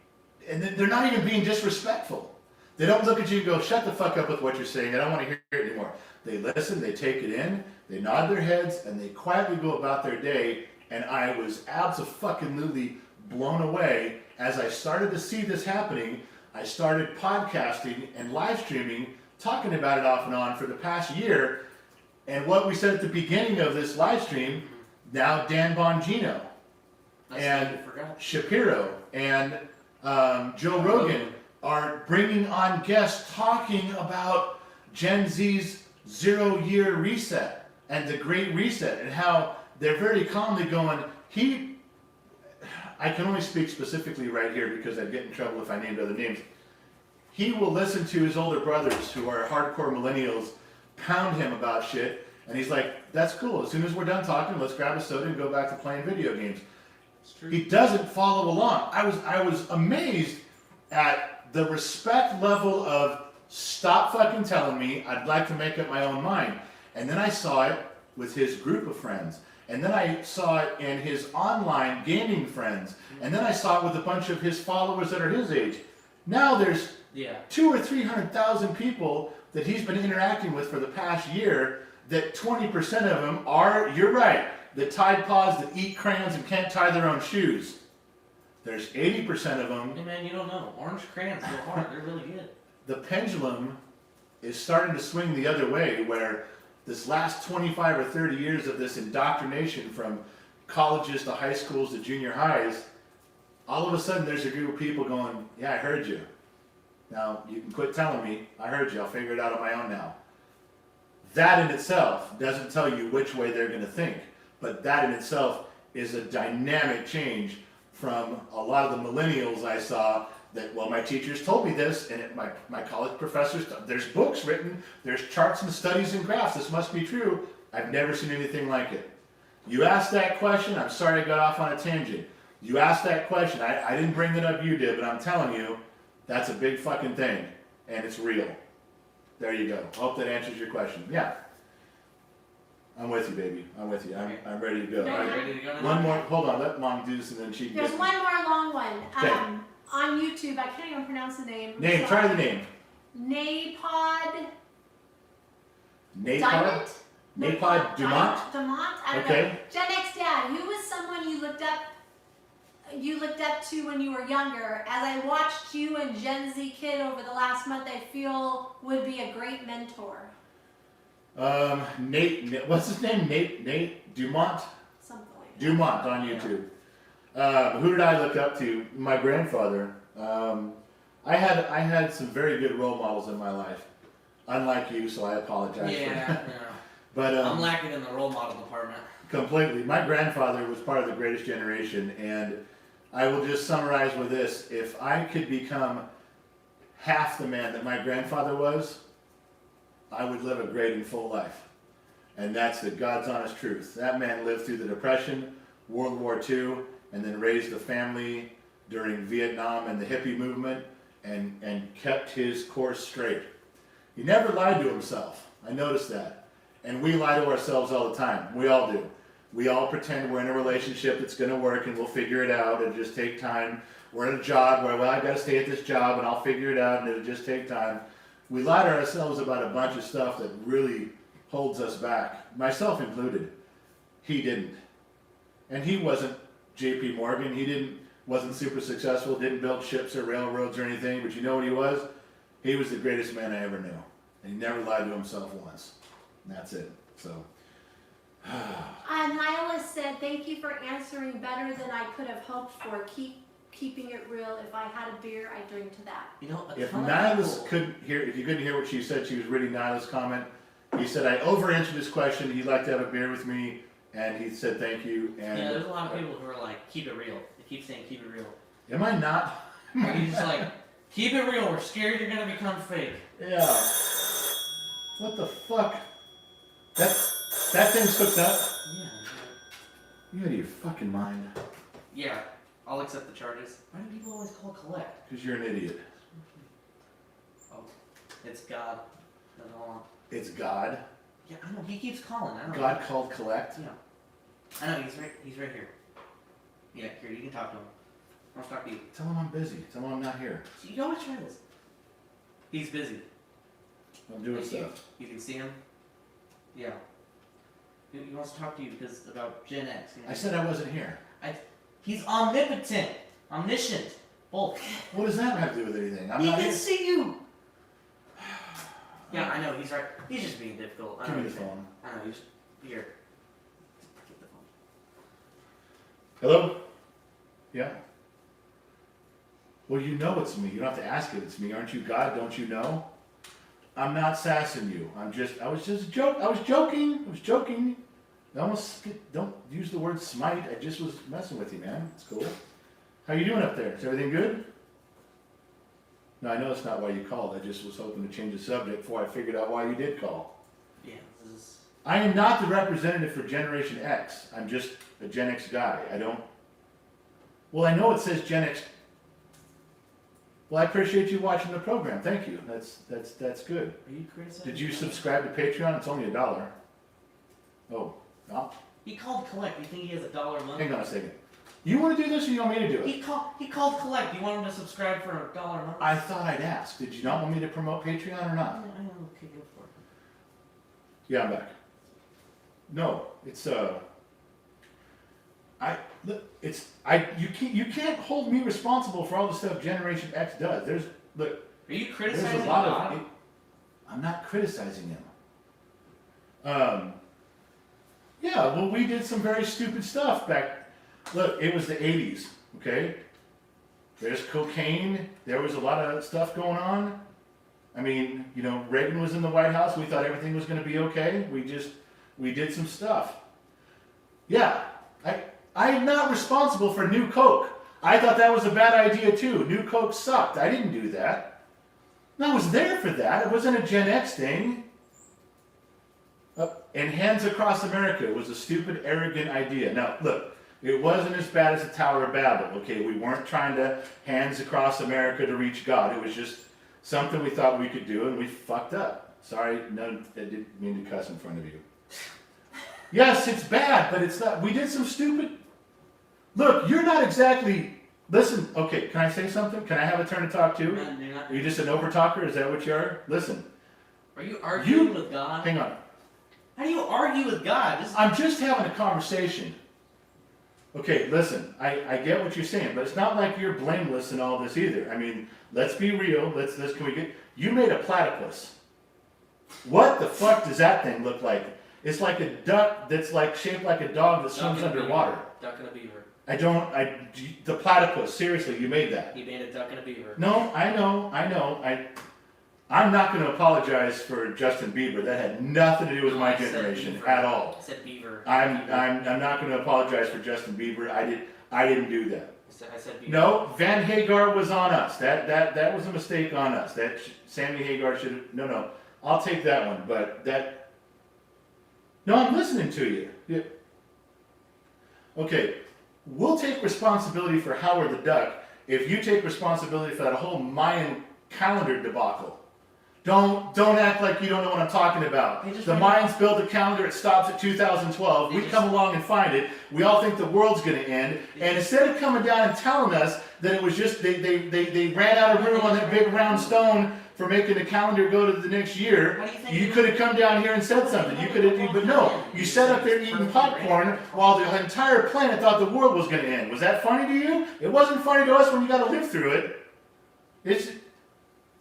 and they're not even being disrespectful. They don't look at you and go, shut the fuck up with what you're saying, I don't want to hear it anymore. They listen, they take it in, they nod their heads, and they quietly go about their day, and I was abso-fucking-lutely blown away. As I started to see this happening, I started podcasting and live streaming, talking about it off and on for the past year, and what we said at the beginning of this live stream, now Dan Bongino and Shapiro and Joe Rogan are bringing on guests talking about Gen Z's 0-year reset and the Great Reset, and how they're very calmly going, I can only speak specifically right here because I'd get in trouble if I named other names. He will listen to his older brothers who are hardcore millennials pound him about shit, and he's like, that's cool, as soon as we're done talking, let's grab a soda and go back to playing video games. He doesn't follow along. I was amazed at the respect level of stop fucking telling me, I'd like to make up my own mind. And then I saw it with his group of friends. And then I saw it in his online gaming friends. And then I saw it with a bunch of his followers that are his age. Now there's 200,000 or 300,000 people that he's been interacting with for the past year, that 20% of them are, you're right, the Tide Pods that eat crayons and can't tie their own shoes. There's 80% of them. Hey man, you don't know. Orange crayons go hard. They're really good. The pendulum is starting to swing the other way, where this last 25 or 30 years of this indoctrination from colleges to high schools to junior highs, all of a sudden there's a group of people going, yeah, I heard you. Now, you can quit telling me. I heard you. I'll figure it out on my own now. That in itself doesn't tell you which way they're going to think. But that in itself is a dynamic change from a lot of the millennials I saw that, well, my teachers told me this, and my college professors, there's books written, there's charts and studies and graphs, this must be true. I've never seen anything like it. You asked that question, I'm sorry I got off on a tangent. You asked that question, I didn't bring it up, you did, but I'm telling you, that's a big fucking thing, and it's real. There you go. Hope that answers your question. Yeah. I'm with you, baby. I'm with you. I'm ready to go. No, Ready to go now? One more. Hold on. Let Mom do this, and then she can There's get one more long one. Okay. On YouTube, I can't even pronounce the name. Name. Try the name. Napod. Napod. Diamond? Napod Dumont. Dumont. I don't Okay. know. Gen X Dad. Who was someone you looked up? To when you were younger. As I watched you and Gen Z Kid over the last month, I feel would be a great mentor. Nate. What's his name? Nate Dumont. Something like that. Dumont on YouTube. Who did I look up to? My grandfather. I had some very good role models in my life. Unlike you, so I apologize. Yeah. But I'm lacking in the role model department. Completely. My grandfather was part of the greatest generation, and I will just summarize with this. If I could become half the man that my grandfather was, I would live a great and full life. And that's the God's honest truth. That man lived through the Depression, World War II, and then raised a family during Vietnam and the hippie movement, and kept his course straight. He never lied to himself. I noticed that. And we lie to ourselves all the time. We all do. We all pretend we're in a relationship that's going to work and we'll figure it out. It'll just take time. We're in a job where, well, I got to stay at this job and I'll figure it out and it'll just take time. We lie to ourselves about a bunch of stuff that really holds us back, myself included. He didn't. And he wasn't J.P. Morgan. He wasn't super successful, didn't build ships or railroads or anything, but you know what he was? He was the greatest man I ever knew. And he never lied to himself once. And that's it. So. Nyla said, thank you for answering better than I could have hoped for. Keeping it real. If I had a beer, I'd drink to that. You know, if Nyla's couldn't hear, if you couldn't hear what she said, she was reading Nyla's comment. He said, I over-answered his question. He'd like to have a beer with me. And he said, thank you. And yeah, there's a lot of people who are like, keep it real. They keep saying, keep it real. Am I not? Or he's just like, keep it real. We're scared you're going to become fake. Yeah. What the fuck? That thing's hooked up? Yeah. You out of your fucking mind. Yeah. I'll accept the charges. Why do people always call collect? Because you're an idiot. Oh, it's God. That's all. It's God. Yeah, I know. He keeps calling. I don't know. God called collect? Yeah. I know. He's right here. Yeah, here. You can talk to him. I'll talk to you. Tell him I'm busy. Tell him I'm not here. So you always try this. He's busy. I'm doing Like stuff. You can see him. Yeah. He wants to talk to you because about Gen X. You know? I said I wasn't here. He's omnipotent, omniscient, both. What does that have to do with anything? I'm He not can here. see you. Yeah, I know. He's right. He's just being difficult. I Give know me the he's- phone. I know. He's here. Get the phone. Hello? Yeah? Well, you know it's me. You don't have to ask it. It's me. Aren't you God? Don't you know? I'm not sassing you. I was joking. Don't use the word smite. I just was messing with you, man. It's cool. How you doing up there? Is everything good? No, I know it's not why you called. I just was hoping to change the subject before I figured out why you did call. Yeah, this is. I am not the representative for Generation X. I'm just a Gen X guy. Well, I know it says Gen X. Well, I appreciate you watching the program. Thank you. That's good. Are you criticizing? Did you subscribe to Patreon? It's only $1. Oh, no. He called collect. You think he has $1 a month? Hang on a second. You want to do this or you want me to do it? He called collect. You want him to subscribe for $1 a month? I thought I'd ask. Did you not want me to promote Patreon or I not? know. Okay, go for it. Yeah, I'm back. No, it's you can't hold me responsible for all the stuff Generation X does. Are you There's criticizing a lot God? of. I'm not criticizing him. Yeah, well, we did some very stupid stuff back. Look, it was the 80s, okay? There's cocaine. There was a lot of stuff going on. I mean, you know, Reagan was in the White House. We thought everything was going to be okay. We did some stuff. Yeah, I am not responsible for New Coke. I thought that was a bad idea too. New Coke sucked. I didn't do that. I was there for that. It wasn't a Gen X thing. And Hands Across America was a stupid, arrogant idea. Now, look, it wasn't as bad as the Tower of Babel, okay? We weren't trying to hands across America to reach God. It was just something we thought we could do, and we fucked up. Sorry, no, I didn't mean to cuss in front of you. Yes, it's bad, but it's not. We did some stupid. Look, you're not exactly. Listen, okay, can I say something? Can I have a turn to talk too? Are you just an over-talker? Is that what you are? Listen. Are you arguing with God? Hang on. How do you argue with God? I'm just having a conversation. Okay, listen, I get what you're saying, but it's not like you're blameless in all this either. I mean, let's be real. You made a platypus. What the fuck does that thing look like? It's like a duck that's like shaped like a dog that swims underwater. Duck and a beaver. The platypus, seriously, you made that. He made a duck and a beaver. No, I know. I'm not going to apologize for Justin Bieber. That had nothing to do with my generation at all. I said beaver. I'm not going to apologize for Justin Bieber. I didn't do that. I said beaver. No, Van Hagar was on us. That was a mistake on us. Sammy Hagar should have. No. I'll take that one. But No, I'm listening to you. Yeah. Okay, we'll take responsibility for Howard the Duck if you take responsibility for that whole Mayan calendar debacle. Don't act like you don't know what I'm talking about. The Mayans built a calendar, it stops at 2012. We come along and find it. We all think the world's going to end. And instead of coming down and telling us that it was just, they ran out of room on that big round stone for making the calendar go to the next year, you could have come down here and said something. You could have, but no. You sat up there eating popcorn while the entire planet thought the world was going to end. Was that funny to you? It wasn't funny to us when you got to live through it. It's...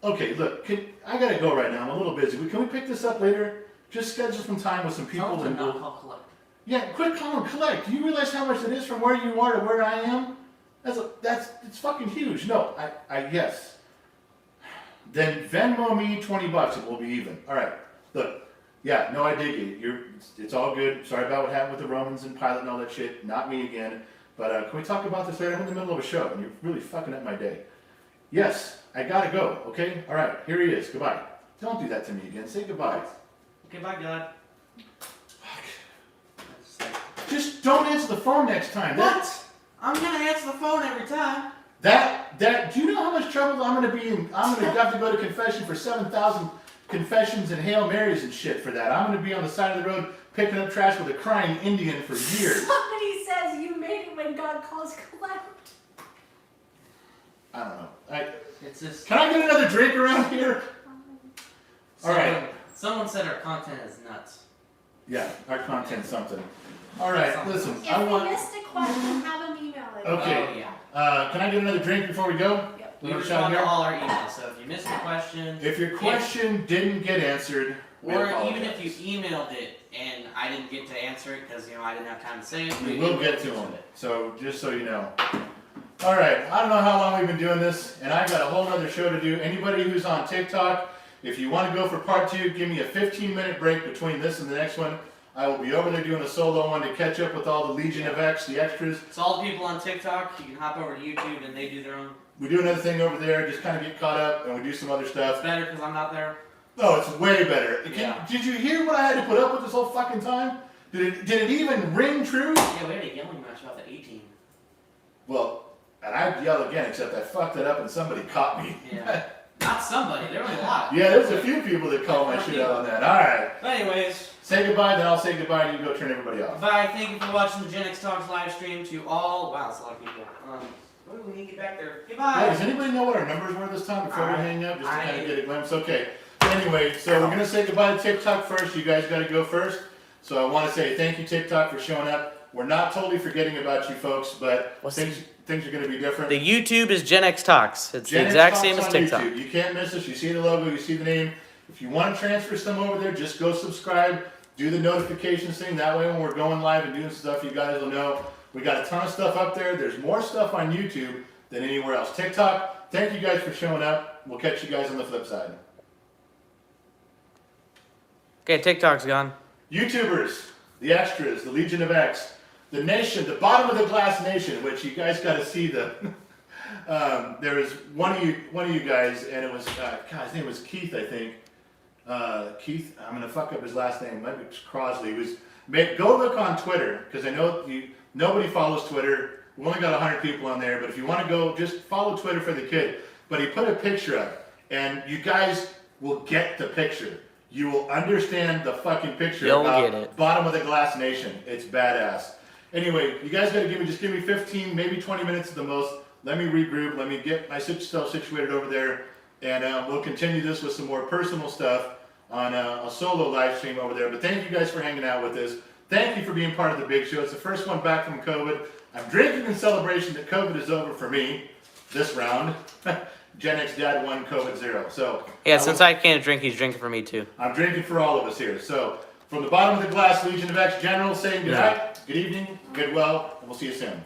Okay, look, I gotta go right now. I'm a little busy. Can we pick this up later? Just schedule some time with some people and we'll... Yeah, quit calling collect. Do you realize how much it is from where you are to where I am? It's fucking huge. No, yes. Then Venmo me $20 and we'll be even. All right, look. Yeah, no, I dig you. It's all good. Sorry about what happened with the Romans and Pilate and all that shit. Not me again. But can we talk about this later? I'm in the middle of a show and you're really fucking up my day. Yes, I gotta go, okay? All right, here he is. Goodbye. Don't do that to me again. Say goodbye. Okay, bye, God. Just don't answer the phone next time. What? I'm gonna answer the phone every time. Do you know how much trouble I'm gonna be in? I'm gonna have to go to confession for 7,000 confessions and Hail Marys and shit for that. I'm gonna be on the side of the road picking up trash with a crying Indian for years. Somebody says you made it when God calls collect. I don't know. It's just. Can I get another drink around here? All right. Someone said our content is nuts. Yeah, our content's something. All right, listen. If you missed a question, have them email it. Okay. Oh, yeah. Can I get another drink before we go? Yep. We respond to all our emails, so if you missed a question... If your question didn't get answered, or even if you emailed it and I didn't get to answer it because, I didn't have time to say it. We will get to them, so just so you know. All right, I don't know how long we've been doing this, and I got a whole other show to do. Anybody who's on TikTok, if you want to go for part 2, give me a 15-minute break between this and the next one. I will be over there doing a solo one to catch up with all the Legion of X, the extras. So all the people on TikTok, you can hop over to YouTube and they do their own. We do another thing over there, just kind of get caught up, and we do some other stuff. It's better because I'm not there. No, it's way better. Yeah. Did you hear what I had to put up with this whole fucking time? Did it even ring true? Yeah, we had a yelling match about the 18. Well, and I'd yell again, except I fucked it up and somebody caught me. Yeah. Not somebody, there was a lot. Yeah, there's a few people that call my shit out on that. Alright. But anyways. Say goodbye, then I'll say goodbye and you go turn everybody off. Bye, thank you for watching the GenXTalks live stream to all... Wow, that's a lot of people. We need to get back there. Goodbye. Yeah, does anybody know what our numbers were this time before we hang up? Just to kind of get a glimpse. Okay. Anyway, so we're going to say goodbye to TikTok first. You guys got to go first. So I want to say thank you, TikTok, for showing up. We're not totally forgetting about you folks, but things are going to be different. The YouTube is GenXTalks. It's the exact same as TikTok. YouTube. You can't miss us. You see the logo, you see the name. If you want to transfer some over there, just go subscribe. Do the notifications thing. That way when we're going live and doing stuff, you guys will know. We got a ton of stuff up there. There's more stuff on YouTube than anywhere else. TikTok, thank you guys for showing up. We'll catch you guys on the flip side. Okay, TikTok's gone. YouTubers, the extras, the Legion of X, the nation, the bottom of the glass nation, which you guys got to see the... there was one of you guys, and it was, God, his name was Keith, I think. Keith, I'm going to fuck up his last name. Maybe it's Crosley. Go look on Twitter, because I know nobody follows Twitter. We only got 100 people on there, but if you want to go, just follow Twitter for the kid. But he put a picture up, and you guys will get the picture. You will understand the fucking picture. You'll get it. Bottom of the glass nation. It's badass. Anyway, you guys got to give me 15, maybe 20 minutes at the most. Let me regroup. Let me get myself situated over there, and we'll continue this with some more personal stuff on a solo live stream over there. But thank you guys for hanging out with us. Thank you for being part of the big show. It's the first one back from COVID. I'm drinking in celebration that COVID is over for me this round. Gen X Dad 1, COVID 0. So yeah, since I can't drink, he's drinking for me too. I'm drinking for all of us here. So from the bottom of the glass, Legion of X General saying good night, good evening, good well, and we'll see you soon.